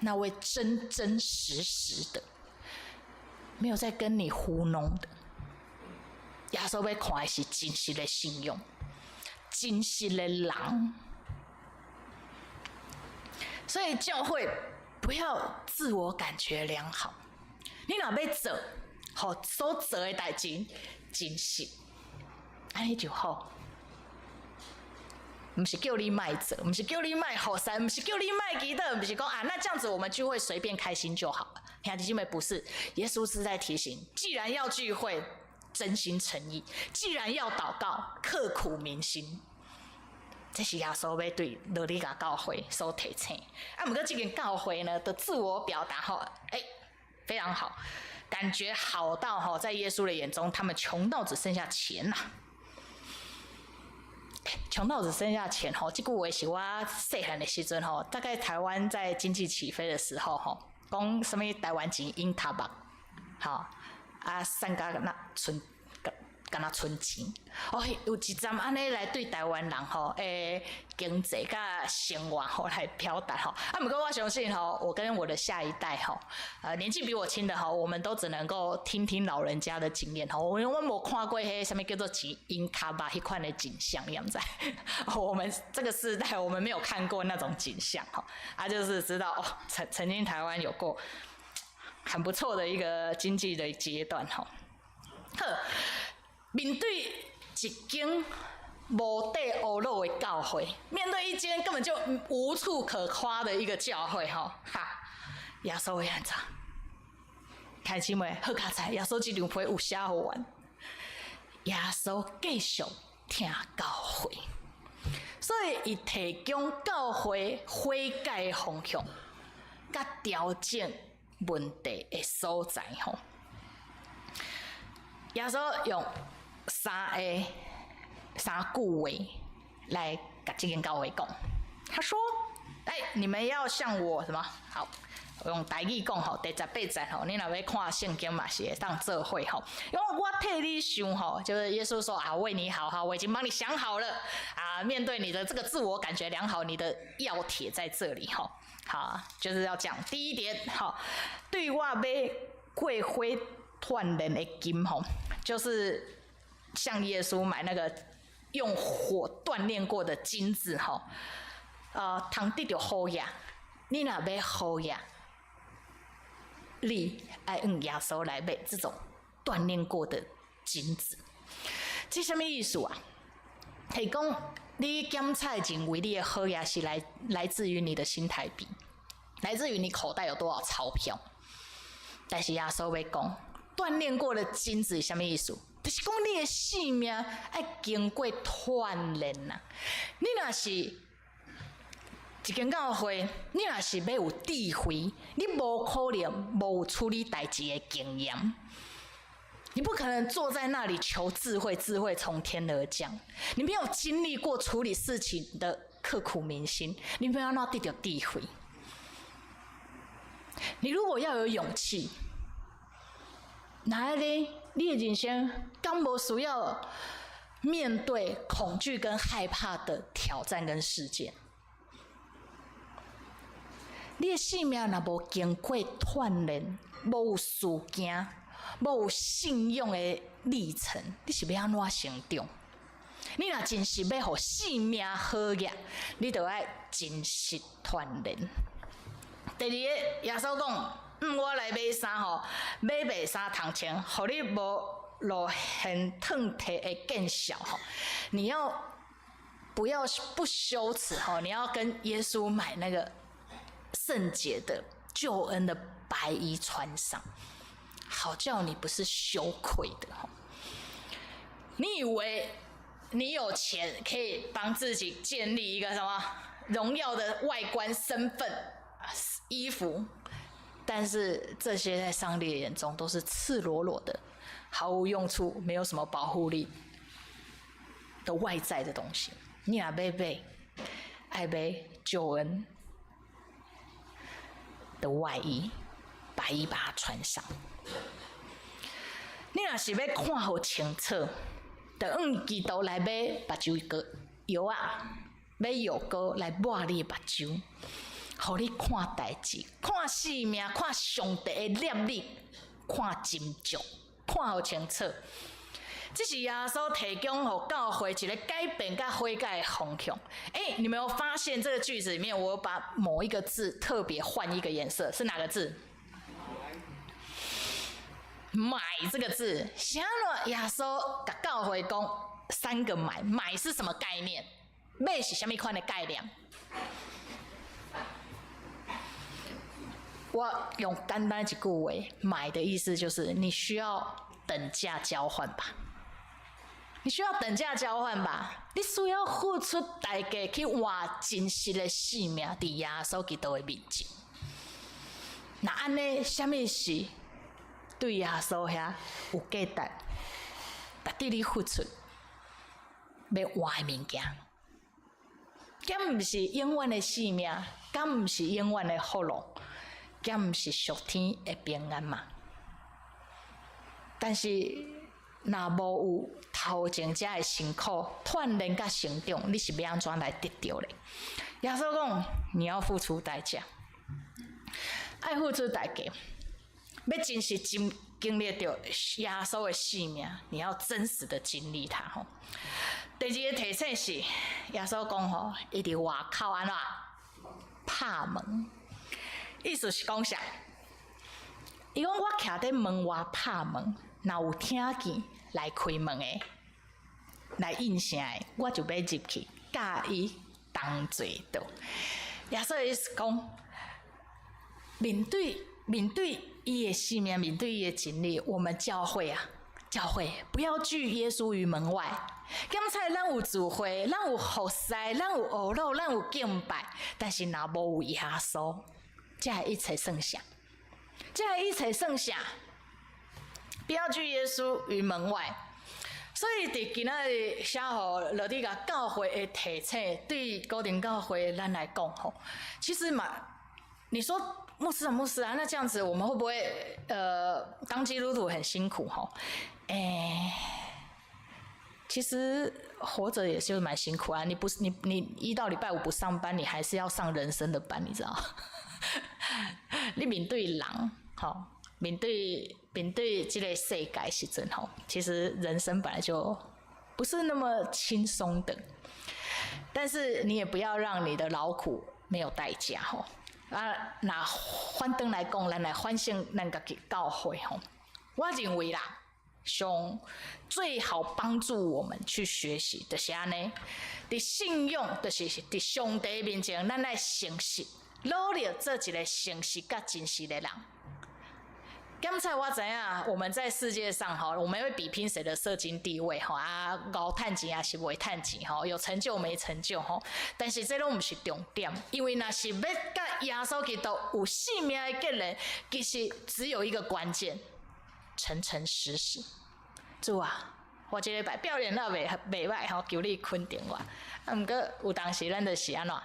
那位真真实实的，没有在跟你糊弄的。耶稣要看的是真实的信用，真实的人。所以教会不要自我感觉良好，你若要做，好所做的代志真实，安尼就好。不是叫你卖做，不是叫你卖好善，不是叫你卖祈祷，不是讲啊，那这样子我们聚会随便开心就好了。兄弟姐妹，不是，耶稣是在提醒，既然要聚会，真心诚意；既然要祷告，刻苦铭心。这是耶稣要对罗里加教会所提醒。啊，不过这间教会呢的自我表达吼，非常好，感觉好到吼，在耶稣的眼中，他们穷到只剩下钱呐。穷到只剩下钱吼，这句话是我细汉的时阵吼，大概台湾在经济起飞的时候吼，讲什么台湾钱用头目，吼啊，散甲那存。敢若存钱，有一站安尼来对台湾人吼，经济甲生活吼来表达吼。啊，不过我相信吼，我跟我的下一代吼，年纪比我轻的吼，我们都只能够听听老人家的经验吼。我无看过迄什么叫做钱因卡吧迄款的景象，样在。我们这个世代，我们没有看过那种景象吼，就是知道哦，曾经台湾有过很不错的一个经济的阶段吼。面对一间无底乌老的教会，面对一间根本就无处可夸的一个教会，耶稣会安怎？开姊妹好卡彩，耶稣这张批有写好完。耶稣继续听教会，所以伊提供教会悔改的方向，甲调整问题的所在吼。耶稣用三句话来跟这间教会讲，他说：“你们要像我什么？好，我用台语讲吼，第18节吼，你若要看圣经嘛是会当做伙吼，因为我替你想吼，就是耶稣说啊，为你好，我已经帮你想好了啊，面对你的这个自我感觉良好，你的要帖在这里吼，好，就是要讲第一点，好，对我买过火锻炼的金吼，就是像耶稣买那个用火锻炼过的金子吼，通得到好呀，你若要好呀，你爱用耶稣来买这种锻炼过的金子，这什么意思啊？是讲你检测认为你的好呀是来自于你的心态比，来自于你口袋有多少钞票，但是耶稣要讲。锻炼过的金子是什么意思？就是讲你的性命要经过锻炼呐。你若是一间教会，你若是要有智慧，你无可能无有处理代志的经验。你不可能坐在那里求智慧，智慧从天而降。你没有经历过处理事情的刻苦铭心，你没有让得到智慧。你如果要有勇气。哪里？你的人生敢无需要面对恐惧跟害怕的挑战跟事件？你的性命若无经过锻炼，无有事件，无有信用的历程，你是要安怎成长？你若真是要互性命好业，你就要真实锻炼。第二个，耶稣讲。我来买衫吼，买卖衫通穿，互你无露现烫体的见效吼。你要不羞耻吼，你要跟耶稣买那个圣洁的救恩的白衣穿上，好叫你不是羞愧的吼。你以为你有钱可以帮自己建立一个什么荣耀的外观、身份、衣服？但是这些在上帝的眼中都是赤裸裸的、毫无用处、没有什么保护力的外在的东西。你若要买，爱买救恩的外衣、白衣把它穿上。你若是要看好清楚，就用基督来买目睭膏药啊，买药膏来抹你的目睭。互你看代志，看生命，看上帝的念力，看真足，看好清楚。这是耶稣提供给教会一个改变甲悔改的方向。你们有发现这个句子里面，我有把某一个字特别换一个颜色，是哪个字？买这个字，啥呢？耶稣甲教会讲3个买，买是什么概念？买是什么款的概念？我用简单一句话，买的意思就是你需要等价交换吧。你需要等价交换吧？你需要付出代价去换真实的性命，伫耶稣基督的面前。那安尼，什么事对耶稣遐有价值？值得你付出要换的物件，敢毋是永远的性命？敢毋是永远的福乐？敢毋是属天的平安嘛？但是，若无有头前者的辛苦、锻炼甲成长，你是要安怎来得到咧？耶稣讲，你要付出代价，爱付出代价，要真实经历到耶稣的性命，你要真实的经历它吼。第二个提醒是，耶稣讲吼，伊伫外口安怎拍门，意思是讲啥？伊讲我徛伫门外拍门，若有听见来开门的，来应声的，我就要入去，甲伊同坐到。耶稣的意思讲，面对伊的性命，面对伊的经历，我们教会不要拒耶稣于门外。刚才咱有聚会，咱有服侍，咱有学乐，咱有敬拜，但是若无有耶稣，这一切剩下，不要拒耶稣于门外。所以伫今仔日写互落地甲教会的提醒，对高等教会咱来讲吼，其实嘛，你说牧师啊，那这样子我们会不会当基督徒很辛苦吼？其实活着也是蛮辛苦啊。你1到礼拜5不上班，你还是要上人生的班，你知道？你面对人，吼，面对这个世界时阵吼，其实人生本来就不是那么轻松的。但是你也不要让你的劳苦没有代价吼。那反转来讲，咱来反省咱家己教会吼，我认为啦。最好帮助我们去学习的是安尼，伫信用就是伫上帝面前，咱来诚实，努力做一个诚实甲真实的人。刚才我知影，我们在世界上哈，我们会比拼谁的社经地位哈高趁钱还是袂趁钱哈，有成就没成就哈。但是这拢唔是重点，因为若是要甲耶稣基督有性命的个人，其实只有一个关键。诚诚实实，主啊，我这礼拜表现了袂歹吼，求你肯定我。毋过有当时咱就是安怎，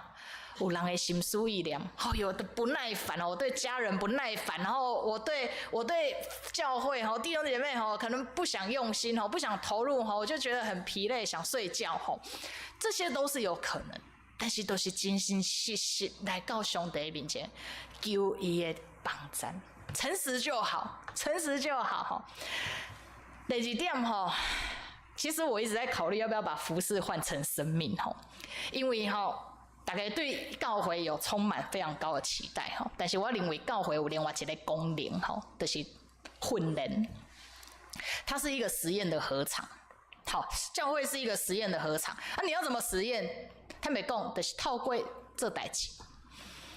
有人的心思意念，有的不耐烦我对家人不耐烦，然后我对教会弟兄姐妹可能不想用心不想投入我就觉得很疲累，想睡觉这些都是有可能，但是都是真心实实来到上帝面前，求伊的帮助。诚实就好。第二点其实我一直在考虑要不要把服事换成生命因为大家对教会有充满非常高的期待但是我认为教会有另外一个功能就是训练，它是一个实验的禾场。教会是一个实验的禾场你要怎么实验？他没讲，就是透过这代志。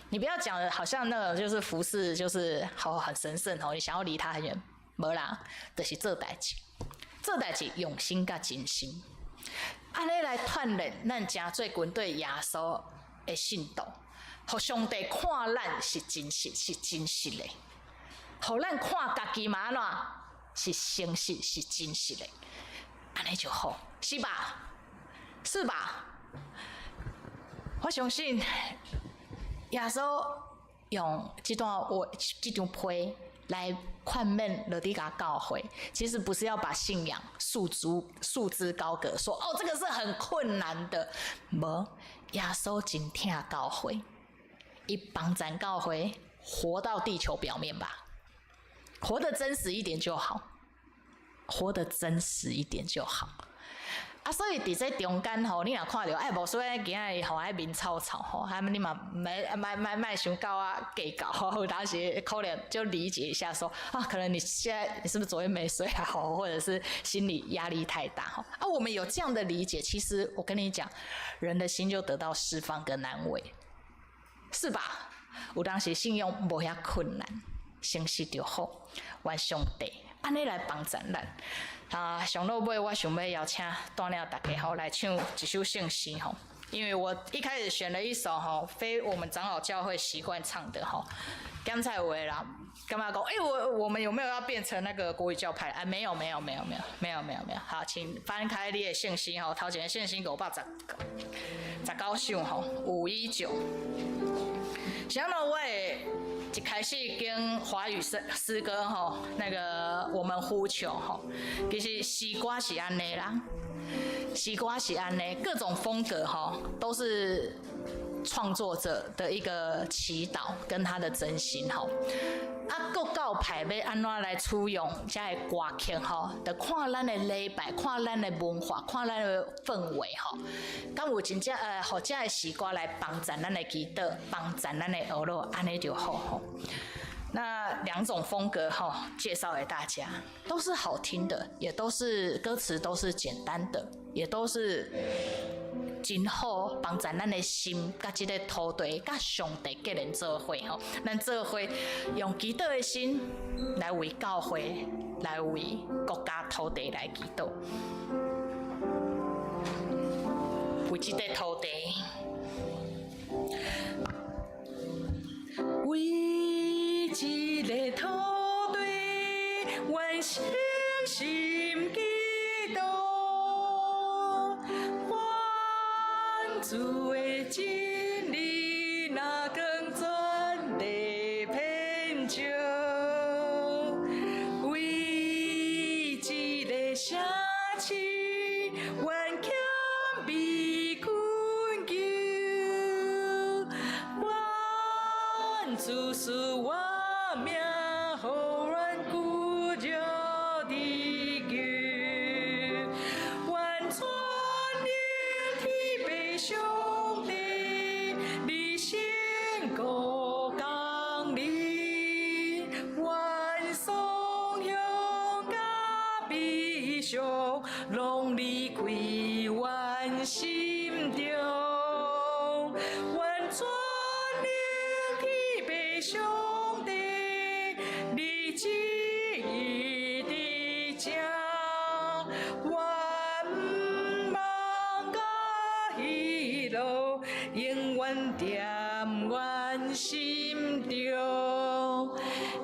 你不要讲的好像那种就是服事就是很神圣你想要离他很远，没啦，就是做代志，用心甲真心，安尼来锻炼咱真做军队耶稣的信徒，互上帝看咱是真实的，互咱看家己嘛是诚实是真实的，安尼就好，是吧？我相信。耶稣用这张批来劝勉罗底加教会，其实不是要把信仰束之高阁，说这个是很困难的。无，耶稣真疼教会，以帮咱教会活到地球表面吧，活得真实一点就好，活得真实一点就好。啊，所以伫这中间吼，你若看到无说今日吼爱面臭臭吼，你嘛莫想到啊计较吼，当时可能就理解一下说啊，可能你现在你是不是昨天没睡好，或者是心理压力太大吼啊，我们有这样的理解，其实我跟你讲，人的心就得到释放跟安慰，是吧？有当时信用无遐困难，诚实就好，愿上帝安尼来帮助咱。啊，上落尾我想要邀请带领大家吼来唱一首圣诗吼，因为我一开始选了一首吼非我们长老教会习惯唱的吼，刚才有的人干嘛讲？我们有没有要变成那个国语教派？啊，没有。好，请翻开你的圣诗吼，头前的圣诗519首吼519。上落尾一开始跟华语诗歌吼，那个我们呼求吼，其实诗歌是安尼啦，诗歌是安尼，各种风格吼都是创作者的一个祈祷跟他的真心吼。啊，各教派要安怎来采用这个歌曲吼，就看咱的礼拜，看咱的文化，看咱的氛围吼，敢有真正互这个诗歌来帮助咱的祈祷，帮助咱的学路，安尼就好吼。那两种风格哈，介绍给大家，都是好听的，也都是歌词都是简单的，也都是真好帮助咱的心，甲这个土地，甲上帝结连做伙吼，咱做伙用祈祷的心来为教会，来为国家土地来祈祷，为这个土地，为这个土地，愿诚心祈祷，愿主的真理那更全地遍照，为这个城市，愿谦卑恳求，愿主使我命，互阮固着地球，愿全能天父上帝，你先过降临，愿颂扬甲悲伤，拢离开阮心中，愿全能天父上帝，你旨意伫这，愿望甲喜乐，永远踮阮心中。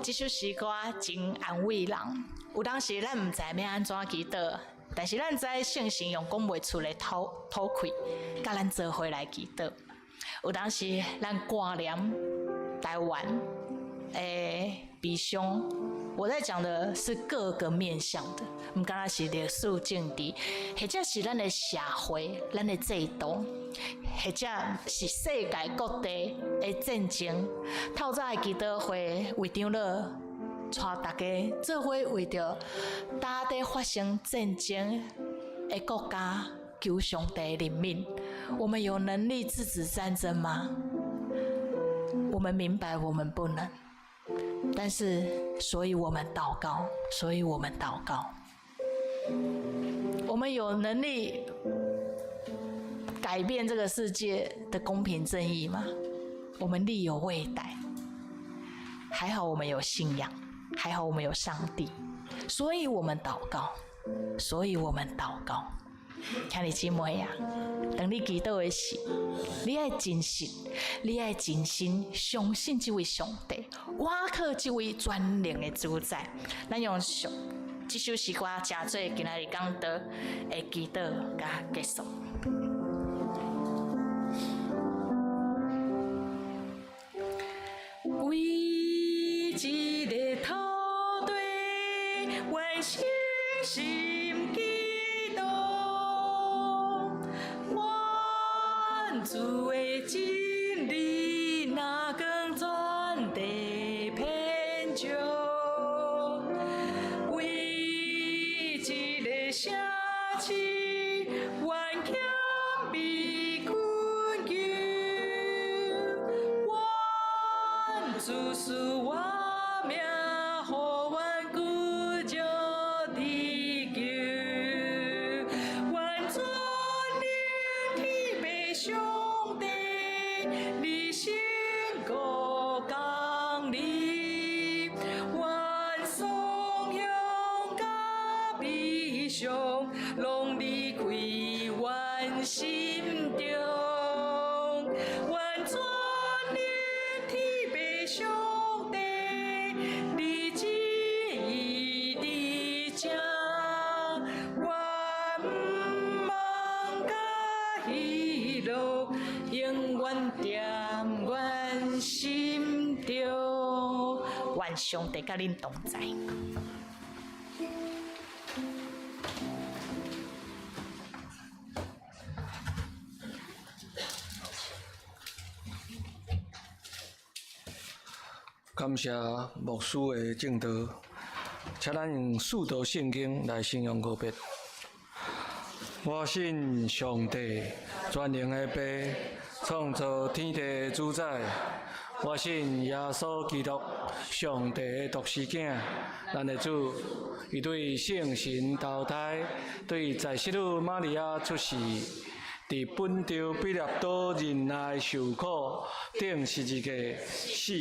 这首诗歌真安慰人，有当时咱唔知要安怎祈祷，但是咱知圣神用讲袂出的吐开，甲咱做伙来祈祷。有当时咱挂念台湾诶悲伤，我在讲的是各个面向的，唔单单是历史政治，或者是咱的社会、咱的制度，或者是世界各地的战争。透早的祈祷会为长老带大家做伙为着大地发生战争的国家求上帝怜悯。我们有能力制止战争吗？我们明白我们不能，但是所以我们祷告，所以我们祷告。我们有能力改变这个世界的公平正义吗？我们力有未逮。还好我们有信仰，还好我们有上帝，所以我们祷告，所以我们祷告。兄弟姊妹啊，当你祈祷的时，你要真实，你要真心相信这位上帝，我靠这位全能的主宰。咱用这首诗歌真做今仔日讲道的祈祷甲结束。为这个土地，愿诚心祈祷，愿主的真理那一个城市，愿强被困求，愿自私我命，互阮cứu着地球，愿全能天父上帝，你成高降临，愿颂扬甲悲伤，拢离开阮心中，愿全能天父上帝，你旨意伫这，愿望甲喜乐，永远踮阮心中。愿上帝甲恁同在。感谢牧师的正道，请咱用四道圣经来信仰告别。我信上帝，全能的爸，创造天地的主宰。我信耶稣基督，上帝的独生子，咱的主，伊对圣神投胎，对在世女玛利亚出世。伫本着比勒岛忍耐受苦，顶十字架死，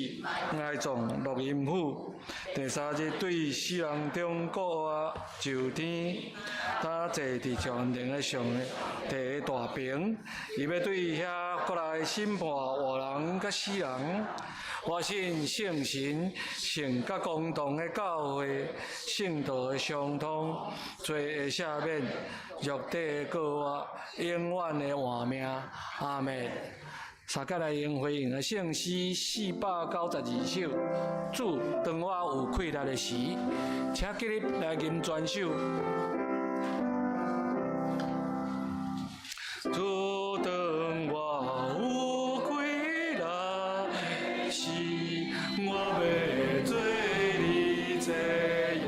哀葬录音府。第三日对死人中复活就天，他坐伫全能的上的第一大屏，伊要对遐过来审判活人甲死人。我信圣神，圣甲公堂的教会，圣道的相通，罪的赦免，肉体的告活，永远的活命。阿门。三甲来用回应的圣诗492首，主当我有困难的时，请记日来吟全首。主当我有困难的时，我要做你这样，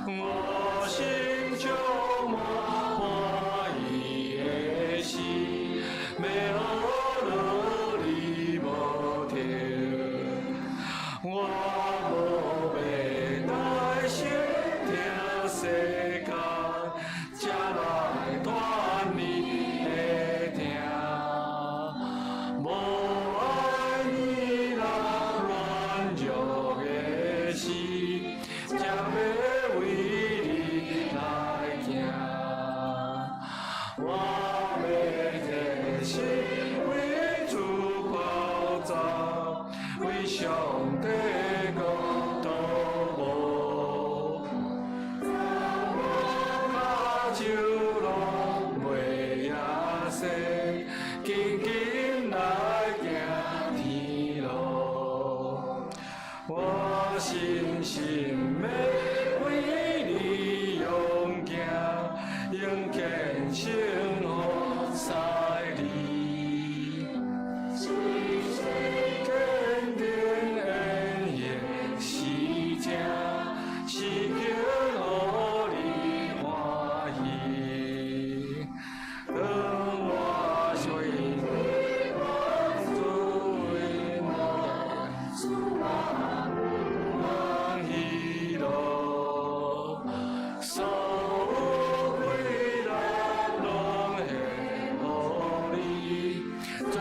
我心充满欢喜的心，要好你无停，我无要耐心听世间，才来断你的听，无爱你人软弱的心，才要为你来行。我要热心为主爆炸，为上帝国度无。我手拢袂野洗，紧紧来行天路。我深深要为你勇行，用虔诚予使你。坚定恩怨是正，是叫予你欢喜。当我随主为我喜乐，所有困难拢会予你，最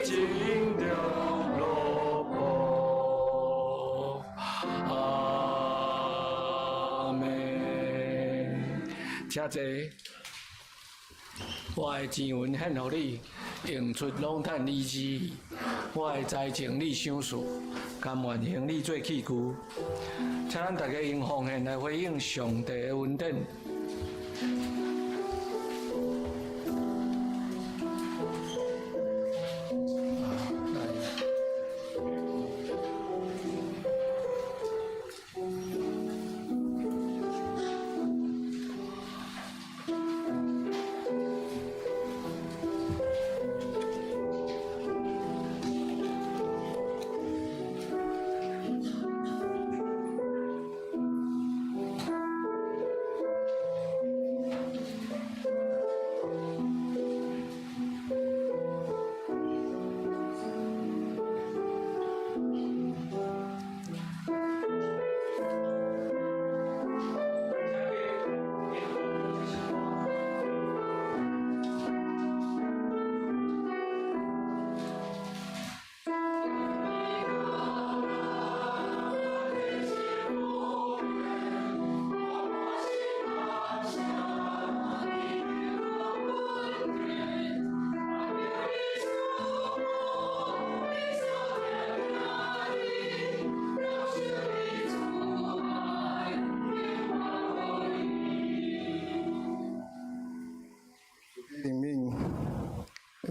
真着落魄。阿门。请坐。我的钱文献予你，用出拢趁你旨意。我的财情你想事，甘愿行你做器具。请咱大家用奉献来回应上帝的恩典。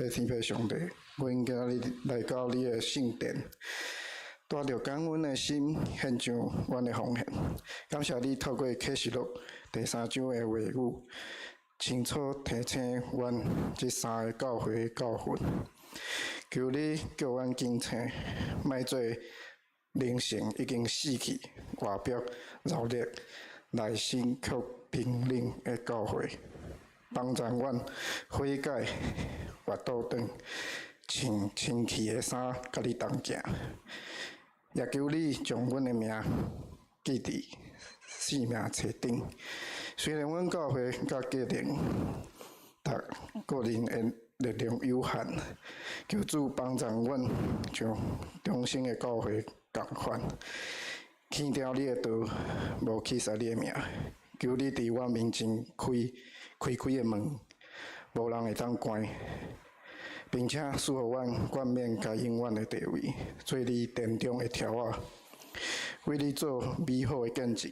的天父上帝，阮今日来到你的圣殿，带着感恩的心献上阮的奉献。感谢你透过启示录第3章的话语，清楚提醒阮这3个教会的教训。求你叫阮警醒，莫做灵性已经死去、外表热烈、内心却冰冷的教会。帮助阮悔改、活倒转，穿清气的衫，甲你同行。也求你将阮的名记伫生命册顶。虽然阮教会甲家庭，个人的力量有限，求主帮助阮，像中心的教会共款，牵条你的道，无弃杀你的命。求你伫我面前开的门，无人会当关，并且赐予阮冠冕甲永远的地位，做你殿中的条仔，为你做美好的见证。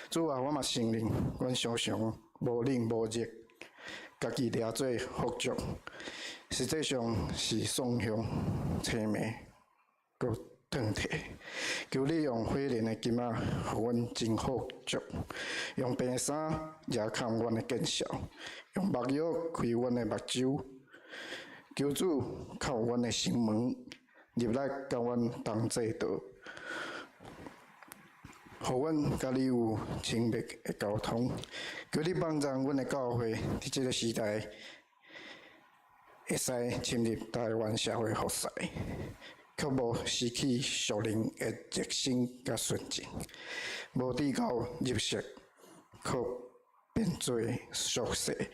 主啊，我嘛承认，阮常常无冷无热，家己掠做福足，实际上是双向凄美，佮脱体。求你用火炼的金仔，互阮真福足；用白衫遮盖阮的见笑，用目药开阮的目睭。求主靠阮的心门入来，甲阮同齐道，互阮甲你有亲密的交通。求你帮助阮的教会伫这个时代，会使侵入台湾社会服侍。却无失去属灵的热心甲纯正，无抵到入世，却变做俗世。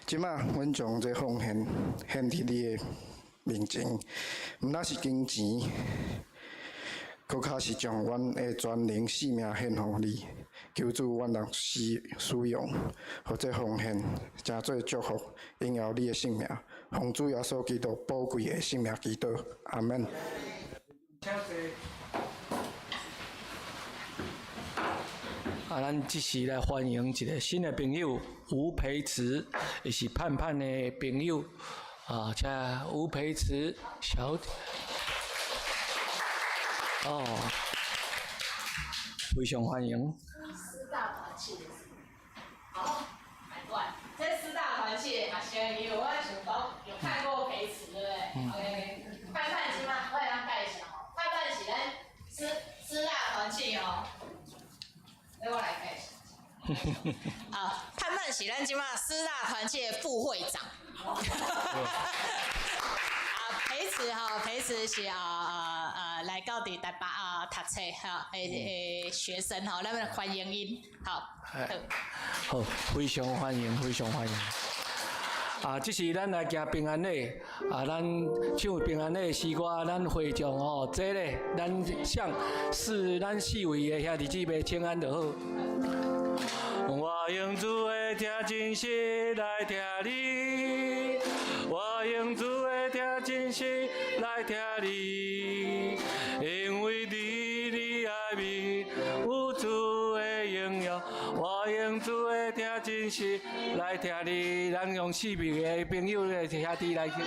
即马，阮将这奉献献伫你的面前，毋那是金钱，搁较是将阮的全灵性命献互你。求主，阮人使用，或者奉献，诚做祝福，荣耀你的性命。奉主耶稣基督宝贵的性命祈祷，阿门。咱即时来欢迎一个新的朋友吴培慈，也是盼盼的朋友，请吴培慈小姐，非常欢迎。四大团契的是，好，难怪这四大团契嘛，先因为我想到有看过培慈，对不对？OK， 盼盼是嘛，我来让介绍哦，盼盼是咱四大团契哦，我来介绍。盼盼是咱即马四大团契的副会长。培慈是来到伫台北读册学生咱们欢迎因好，非常欢迎，非常欢迎。这是咱来行平安礼，咱唱平安礼诗歌，咱会众这咧，咱向咱四位的兄弟姊妹请安就好。我用主的听真实来听你，我用主的听真实来听你，因为你爱面有主的荣耀。我用主的听真实来听你，咱用四位的朋友的兄弟来听。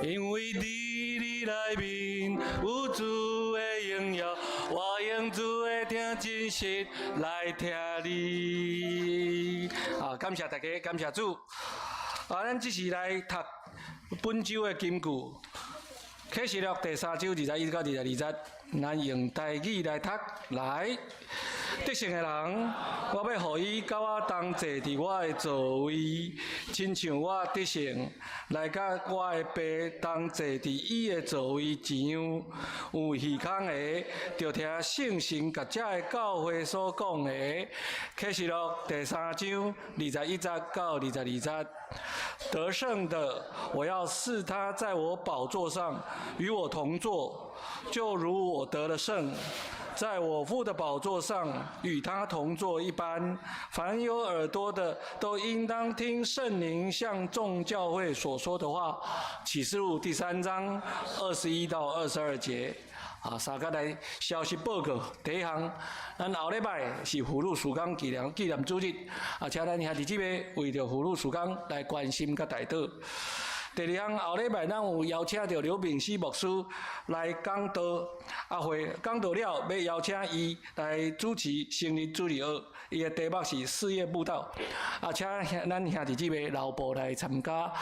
因为你内面有主的荣耀，我用主的听真实来听你。感谢大家，感谢主。咱这是来读本周的金句，启示录第3章21到22节，咱用台语来读。来，得胜的人，我要互伊甲我同坐伫我的座位，亲像我得胜来甲我的爸同坐伫伊的座位一样。有耳孔的，就听圣神甲这的教会所讲的。启示录第3章21节到22节。得胜的，我要赐他在我宝座上与我同坐，就如我得了胜，在我父的宝座上与他同坐一般。凡有耳朵的，都应当听圣灵向众教会所说的话。启示录第3章21到22节。三个来消息报告。第一项，咱后礼拜是妇女曙光纪念主日，请咱兄弟姊妹为着妇女曙光来关心甲代祷。第二项，后礼拜咱有邀请到刘炳熙牧师来讲道，讲道了要邀请伊来主持生日主日学，伊的题目是事业布道，请咱兄弟姊妹留步来参加。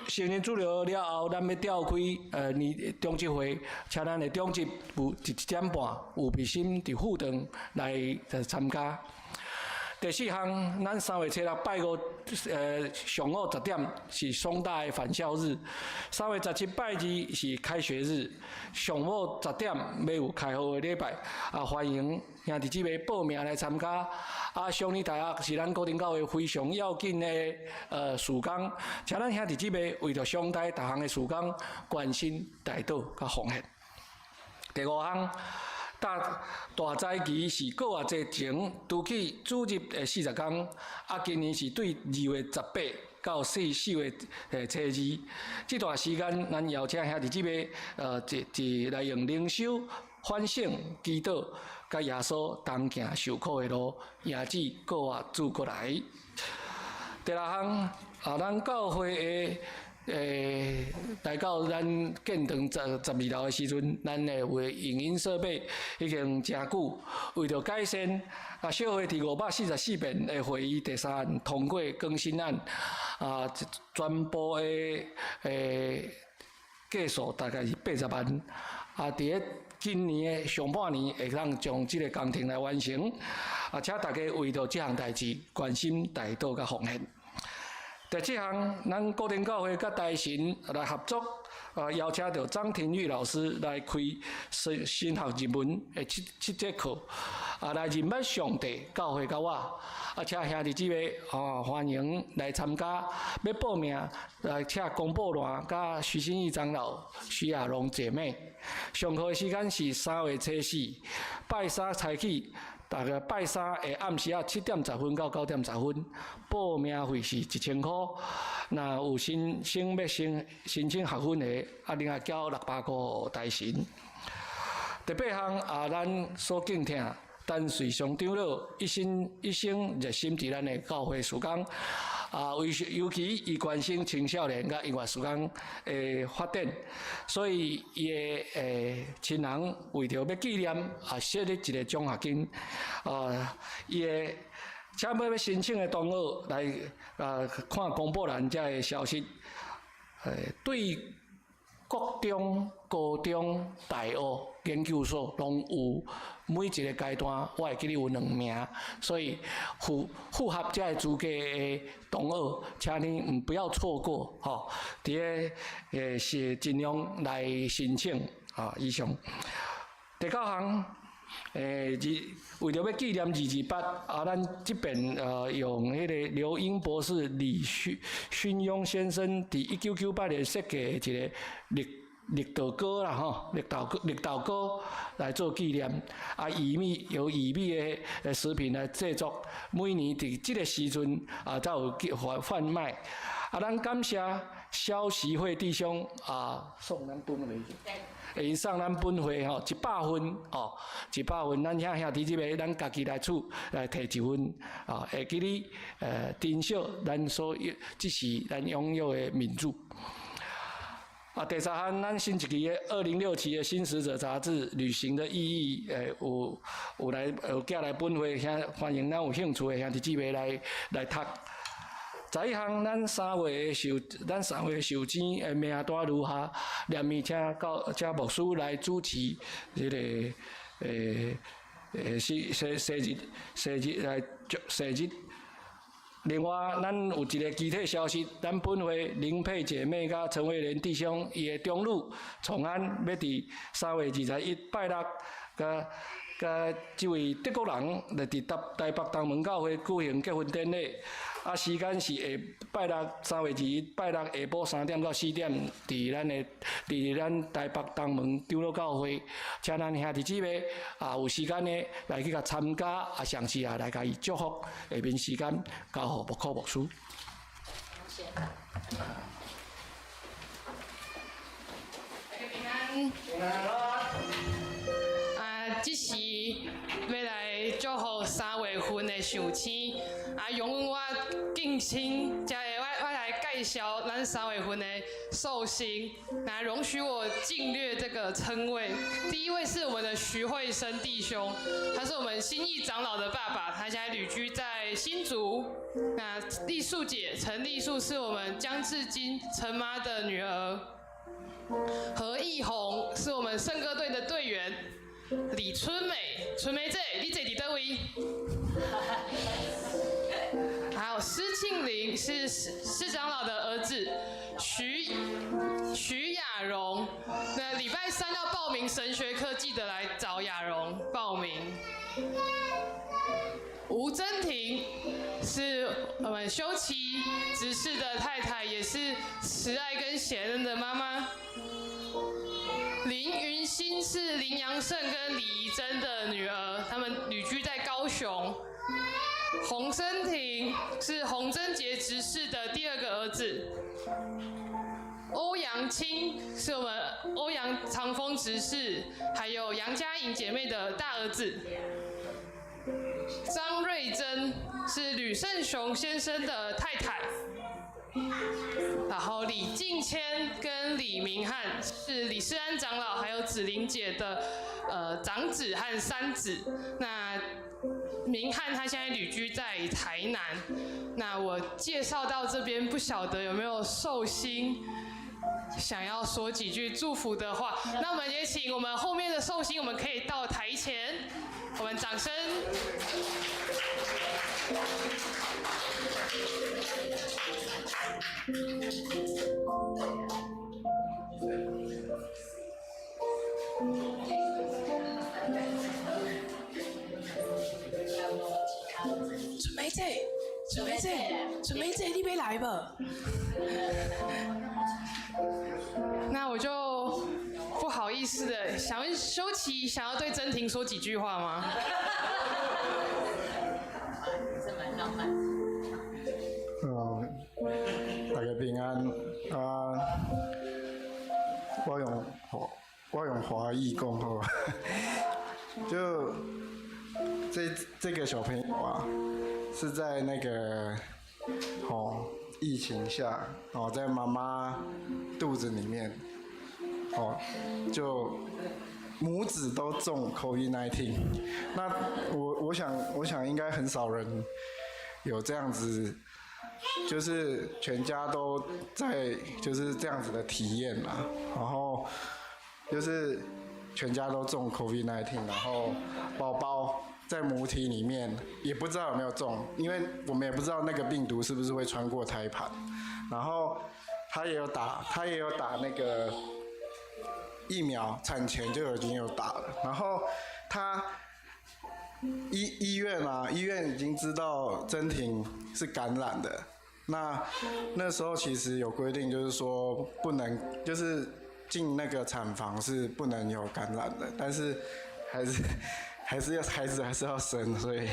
成人主流了后，咱要召开中集会，请咱的中集有1点半有备心伫副堂来参加。第4项，咱3月7日拜五上午10点是双大的返校日，3月17拜2是开学日，上午10点要有开学的礼拜，欢迎兄弟姊妹报名来参加。双年大学是咱固定教会非常要紧的事工，请咱兄弟姊妹为着上台逐项的事工关心代祷甲奉献。第5项。大斋期是9月节前，拄起主日的40天，今年是对2月18到4月初2，这段时间咱邀请兄弟姊妹来用灵修、反省、祈祷，甲耶稣同行受苦的路，迎指9月主过来。第6项，咱教会的。来到咱建堂12楼的时阵，咱的为影音设备已经真久，为着改善小会第544遍的会议第3案通过更新案，全部的计数大概是80万，伫个今年的上半年会当将这个工程来完成，请大家为着这项代志关心代祷甲奉献。第7项，咱固定教会甲台神来合作，邀请到张庭玉老师来开新学入门的7节课，来认识上帝、教会甲我，请兄弟姊妹欢迎来参加。要报名来请公布栏甲徐新义长老、徐亚龙姐妹。上课的时间是3月初4，拜3开始。大概拜3的暗时7点10分到9点10分，报名费是1000块。那有申请学分的，另外交600块台神。第8项咱所敬听陈瑞祥长老一生热心伫咱的教会事工，尤其伊关心青少年甲音乐事工的发展，所以伊的亲人为着要纪念，设立一个奖学金，伊的请要申请的同学来看公布栏遮的消息，对国中、高中、大学研究所拢有每一个阶段，我会记得有2名，所以符合这个资格的同学，请你不要错过吼。伫个是尽量来申请以上。第9项。为着要纪念228，咱这边用迄个刘英博士、李勋庸先生伫1998年设计一个绿豆糕啦吼，绿豆糕来做纪念。由薏米的食品来制作，每年伫这个时阵才有贩卖。咱感谢消习会弟兄送咱本回去，因送咱本回吼100分100分，咱兄弟姊妹咱家己来厝来摕1分会记你珍惜咱这是咱拥有的民主。第3项，咱新一期的2016期的《新使者》杂志《旅行的意义》有寄来本会，欢迎咱有兴趣的兄弟姊妹来读。11项，咱3月受证的名单如下，连面请牧师来主持这个生日。另外，咱有一个具体消息，咱本会林佩姐妹甲陈慧莲弟兄伊的长女崇安要伫3月21拜6甲甲这位德国人来伫台北东门教会举行结婚典礼，啊，时间是拜六3月2日拜六下晡3点到4点，伫咱台北东门长老教会，请咱兄弟姊妹有时间呢来去甲参加，详细来甲伊祝福，下面时间交予牧课牧师。谢谢。平安。这时要来祝福3月份的上星，容我敬请，才会我来介绍咱3月份的寿星。那容许我尽略这个称谓。第一位是我们的徐慧生弟兄，他是我们新义长老的爸爸，他现在旅居在新竹。那丽树姐陈丽树是我们江志金陈妈的女儿。何义宏是我们圣歌队的队员。李春美，春梅姐，你坐伫倒位？还有施庆林是施长老的儿子，徐雅蓉。那礼拜3要报名神学课，记得来找雅蓉报名。吴真婷是我们修齐执事的太太，也是慈爱跟贤恩的妈妈。林云欣是林阳胜跟李怡珍的女儿，他们旅居在高雄。洪真婷是洪真杰执事的第2个儿子。欧阳清是我们欧阳长风执事，还有杨嘉颖姐妹的大儿子。张瑞珍是吕胜雄先生的太太。然后李敬谦跟李明翰是李世安长老还有子玲姐的长子和三子。那明翰他现在旅居在台南。那我介绍到这边，不晓得有没有寿星想要说几句祝福的话？那我们也请我们后面的寿星，我们可以到台前，我们掌声。准备这，你要来不？那我就不好意思的，想问修齐想要对真婷说几句话吗？大家平安啊！我用华语讲好，就这个小朋友啊，是在那个疫情下在妈妈肚子里面就母子都中 COVID-19。那我想应该很少人有这样子。就是全家都在就是这样子的体验啦，然后就是全家都中 COVID-19， 然后宝宝在母体里面也不知道有没有中，因为我们也不知道那个病毒是不是会穿过胎盘，然后他也有打那个疫苗，产前就已经有打了，然后他。医院已经知道真婷是感染的，那时候其实有规定，就是说不能，就是进那个产房是不能有感染的，但是还是要孩子还是要生，所以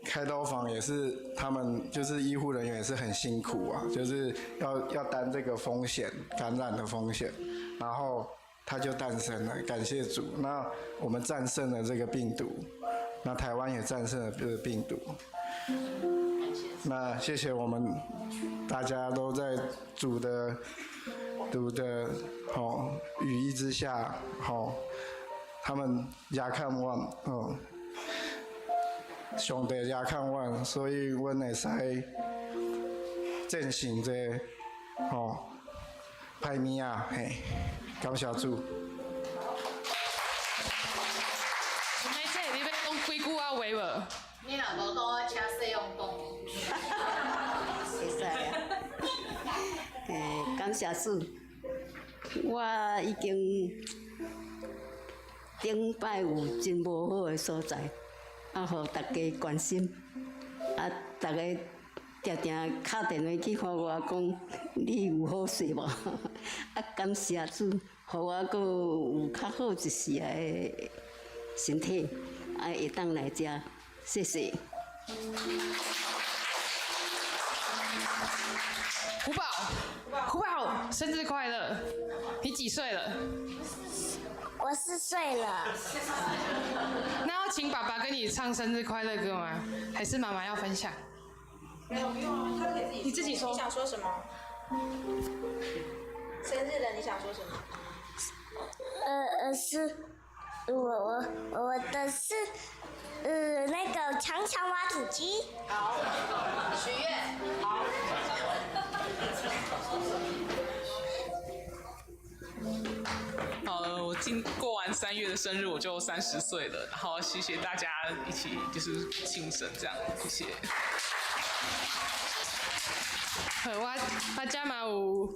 开刀房也是他们就是医护人员也是很辛苦啊，就是要担这个风险，感染的风险，然后。它就诞生了，感谢主。那我们战胜了这个病毒，那台湾也战胜了这个病毒。那谢谢我们大家都在主的羽翼之下，他们也看我，上帝也看我，所以阮会使践行这歹物啊，嘿。感谢主。妹姐，你要讲几句啊话无？你若无讲，我请细用讲。会使啊。感谢主，我已经顶摆有真无好的所在，互大家关心，大家定定敲电话去互我讲，你有好势无？感谢主，互我阁有较好一时的身体，会当来遮，谢谢。胡宝，生日快乐！你几岁了？我4岁了。那要请爸爸跟你唱生日快乐歌吗？还是妈妈要分享？没有，不用啊，他可以自己说。你自己说。你想说什么？生日了，你想说什么？是，我的是，那个长长挖土机。好，许愿。好。我过完3月的生日，我就30岁了。然后谢谢大家一起就是庆生这样，谢谢。我遮嘛有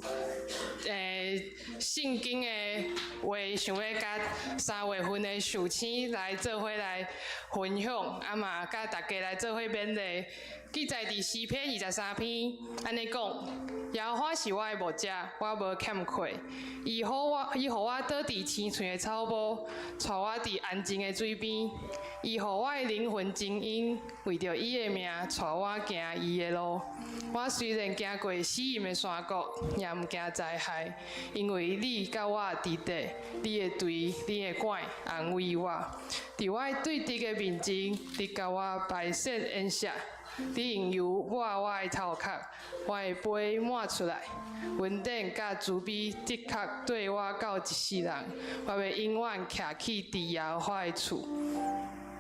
圣经的话，想要甲3月份的寿星来做伙来分享，嘛甲大家来做伙勉励。记载伫诗篇23篇，安尼讲：耶和华是我的牧者，我无欠亏。伊予我倒伫青翠的草坡，带我伫安静的水边。伊予我的灵魂静音，为着伊的名，带我行伊的路。我虽然行过死荫的山谷，也毋惊灾害，因为你甲我伫地，你的对，你的管安慰我。伫我对敌的面前，你甲我摆设宴席。你用油抹我的头壳，我的杯满出来。恩典甲慈悲的确对我到一世人，我要永远徛起伫耶和华的厝。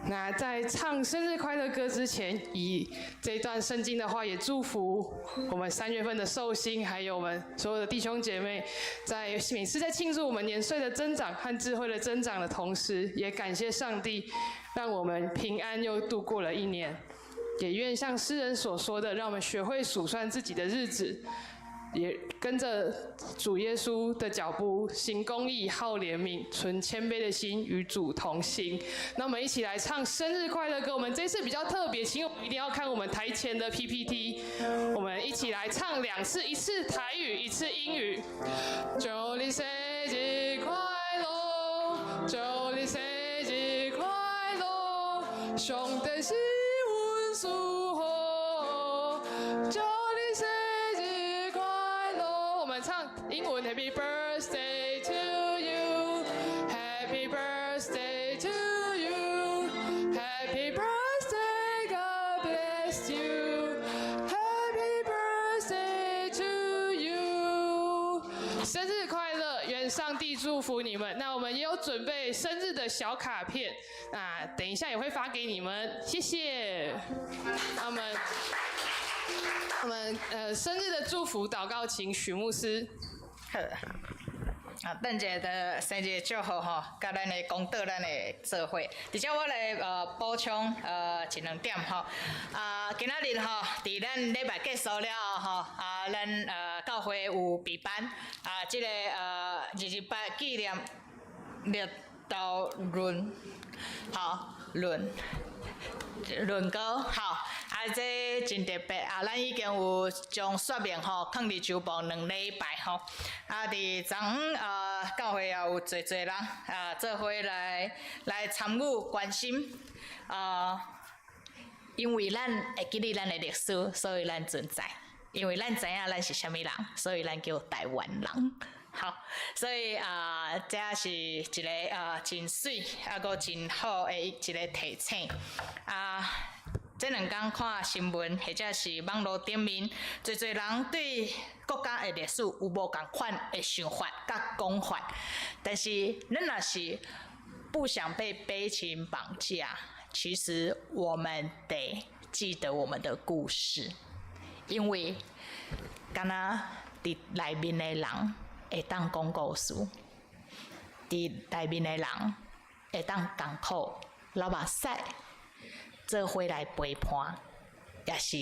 那在唱生日快乐歌之前，以这段圣经的话也祝福我们3月份的寿星，还有我们所有的弟兄姐妹，在每次在庆祝我们年岁的增长和智慧的增长的同时，也感谢上帝，让我们平安又度过了一年。也愿像诗人所说的，让我们学会数算自己的日子，也跟着主耶稣的脚步，行公义、好怜悯、存谦卑的心，与主同行。那我们一起来唱生日快乐歌。我们这次比较特别，请一定要看我们台前的 PPT。我们一起来唱2次，一次台语，一次英语。祝你生日快乐，祝你生日快乐，上帝是祝贺，祝你生日快乐！我们唱英文 Happy Birthday to you, Happy Birthday to you, Happy Birthday, God bless you, Happy Birthday to you。生日快乐，愿上帝祝福你们。那我们也有准备生日的小卡片，等一下也会发给你们，谢谢。我们生日的祝福祷告，请许牧师。邓姐的生日祝福吼，甲咱的公道咱的做伙。而且我来补充1-2点吼。今仔日吼，伫咱礼拜结束了吼，咱教会有备办这个28纪念列道论，好论歌，好，这真特别咱已经有将说明吼放伫周报2礼拜吼，伫昨昏教会也有侪人做伙来参与关心，因为咱会记得咱的历史，所以咱存在；因为咱知影咱是虾米人，所以咱叫台湾人。好，所以这是一个真水阁真好的一个提醒这2天看新闻或者是网络顶面，侪人对国家的历史有无共款的想法甲讲法，但是咱若是不想被悲情绑架，其实我们得记得我们的故事，因为敢若伫内面的人会当讲故事，伫内面的人会当艰苦流目屎，做伙来陪伴，也是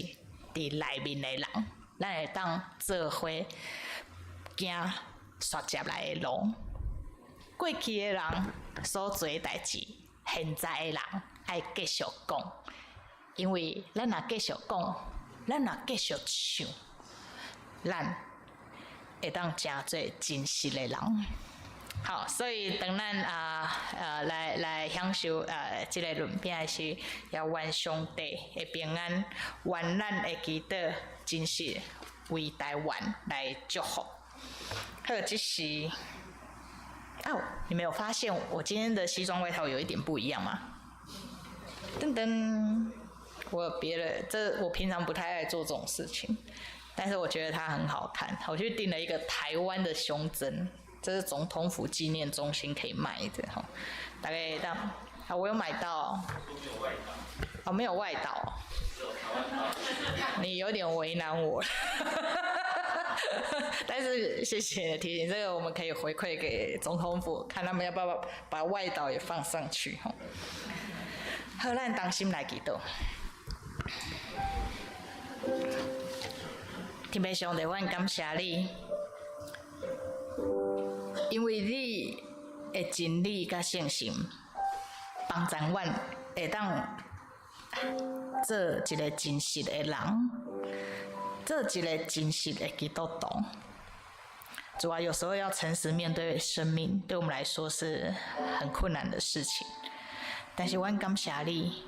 伫内面的人，咱会当做伙行雪接来的路。过去的人所做的代志，现在的人爱继续讲，因为咱若继续讲，咱若继续唱，咱会当成做真实的人。好，所以当咱来享受这个论饼时，要愿上帝的平安，愿咱的祈祷真实为台湾来祝福。还有这是。哦，你没有发现我今天的西装外套有一点不一样吗？噔噔，我有别的，我平常不太爱做这种事情，但是我觉得它很好看，我去订了一个台湾的胸针，这是总统府纪念中心可以卖的哈，大概我有买到，哦，没有外岛，你有点为难我。但是谢谢你的提醒，这个我们可以回馈给总统府，看他们要不要把外岛也放上去。好，咱同心来祈祷。天父上帝，阮感谢你，因为你的真理甲信心，帮助阮会当做一个真实的人。这一个真实的基督徒，主啊，有时候要诚实面对生命，对我们来说是很困难的事情。但是，阮感谢你，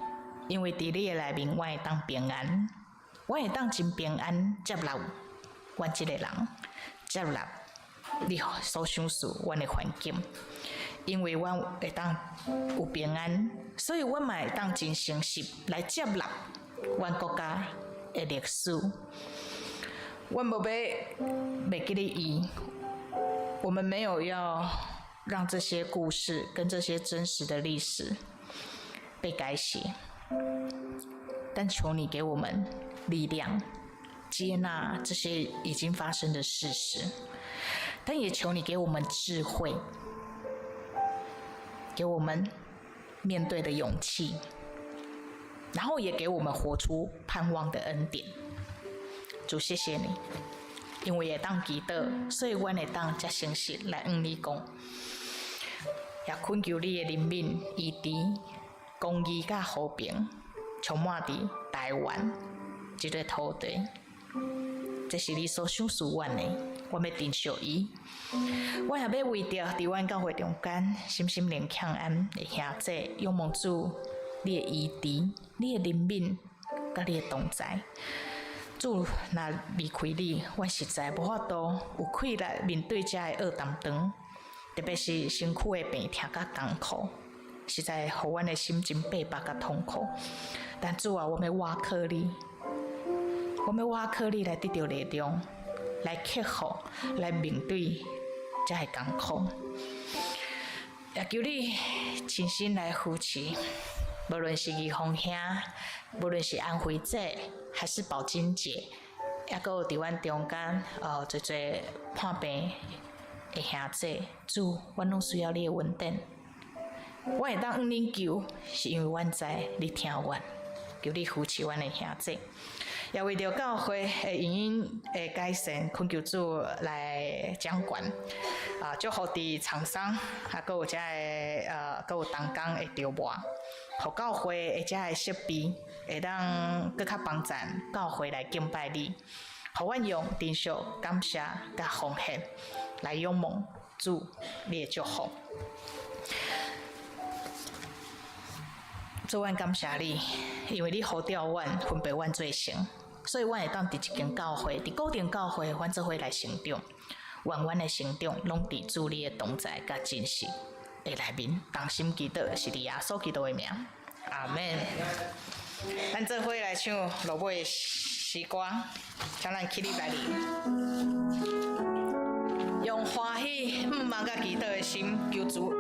因为伫你的内面，阮会当平安，阮会当真平安接纳阮这个人，接纳你所想事阮的环境，因为阮会当有平安，所以阮嘛会当真诚实来接纳阮国家的历史。我们没给你医，我们没有要让这些故事跟这些真实的历史被改写，但求你给我们力量，接纳这些已经发生的事实，但也求你给我们智慧，给我们面对的勇气，然后也给我们活出盼望的恩典。主，谢谢你，因为会当祈祷，所以阮会当才诚实来你讲，也恳求你的怜悯、医治、公义甲和平，充满伫台湾这个土地。这是你所想使阮的，我要珍惜伊。我也要为着伫阮教会中间心心灵强安的兄弟，仰望主你的医治、你的怜悯甲你的同在。主若离开你，我实在无法度有气力面对这个恶担当，特别是身躯的病痛甲痛苦，实在互阮的心真悲白甲痛苦。但主啊，我们挖靠你，我们挖靠你来得到力量，来克服，来面对这个艰苦。也求你亲身来扶持，无论是义风兄，无论是安徽姐，还是宝金姐，也搁有伫阮中间，做看病的兄姐，主，阮拢需要你的稳定。我会当向恁求，是因为阮知你听阮，求你扶持阮的兄姐。也为着教会的营运的改善，恳求主来掌管，祝福伫厂商，搁有遮个搁有动工的调拨，互教会的遮个设备会当搁较帮助教会来敬拜你，互阮用珍惜、感谢甲奉献来仰望主你的祝福。主，阮感谢你，因为你呼召阮分别阮做成，所以阮会当伫一间教会，伫固定教会，阮做伙来成长。愿阮的成长拢伫主你的同在甲真实的内面，同心祈祷是伫耶稣基督的名，阿门。咱做伙来唱落尾的诗歌，请咱起立来念，用欢喜、望甲祈祷的心求主。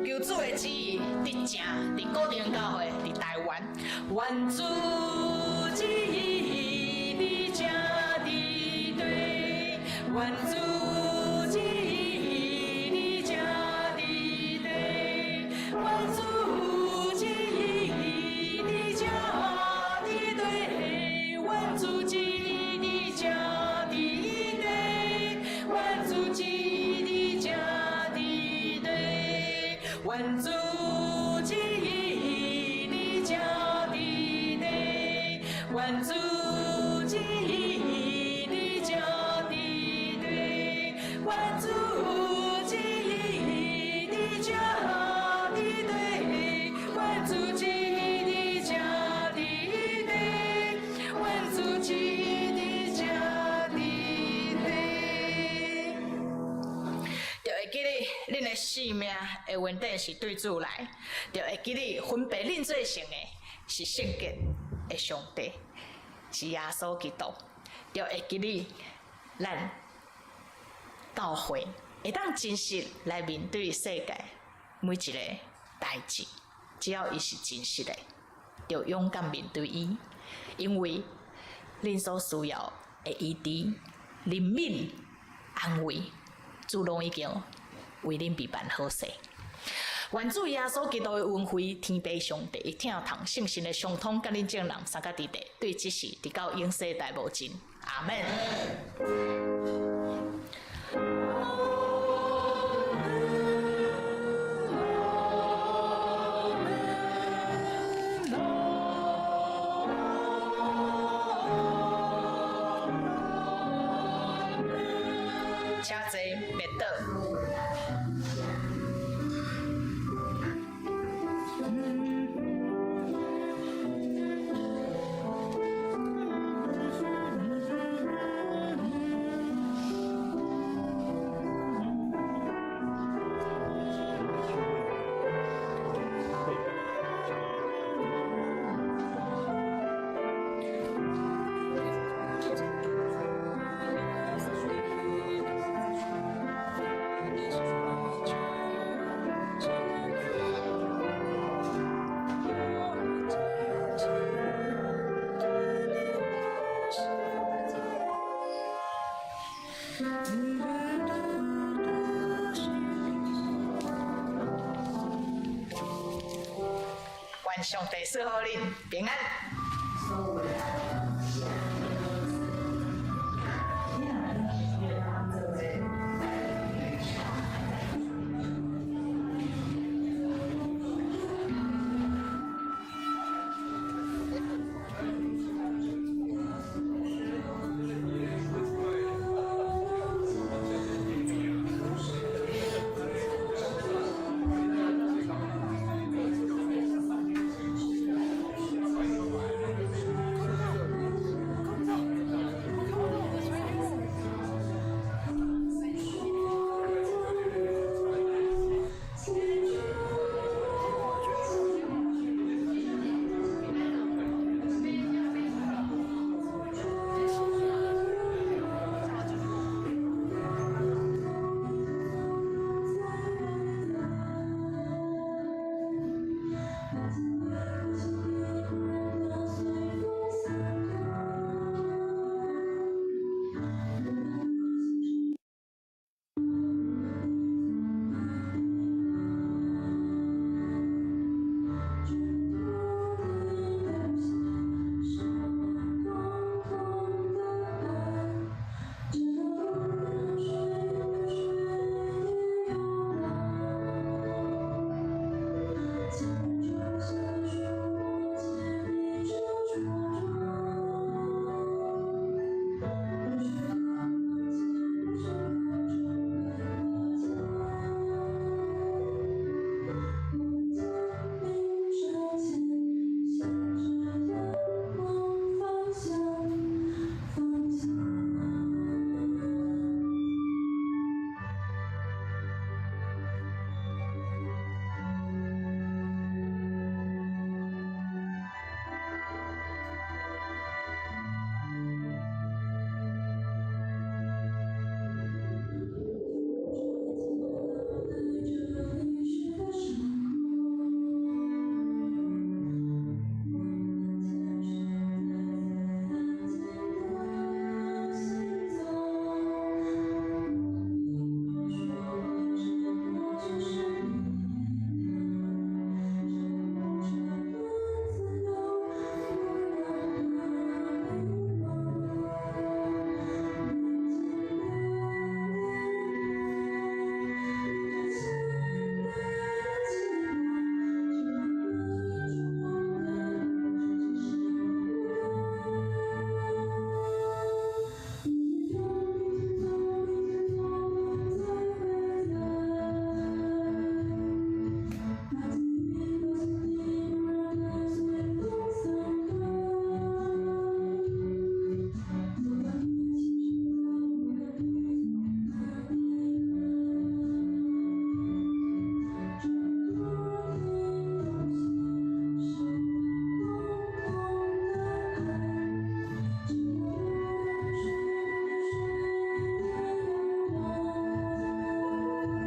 求主的旨意伫正，伫固定教会，伫台湾，愿主旨意伫正伫对，愿主旨意伫正伫对，愿主旨意伫正伫对，愿主旨意伫正伫对，愿主旨意伫正伫对。愿恁的性命的稳定是对主来，就会记哩分别恁做成的是圣洁的上帝，是耶稣基督，就会记哩咱教会会当真实来面对世界每一个代志，只要伊是真实的，就勇敢面对伊，因为恁所需要的医治、怜悯、安慰，主拢已经为恁备办好势。愿主耶稣基督的恩惠，天父上帝听堂圣神的相通，甲恁众人三甲伫地，对即时直到永世代无尽。阿门。请坐，灭倒。愿上帝赐福恁平安。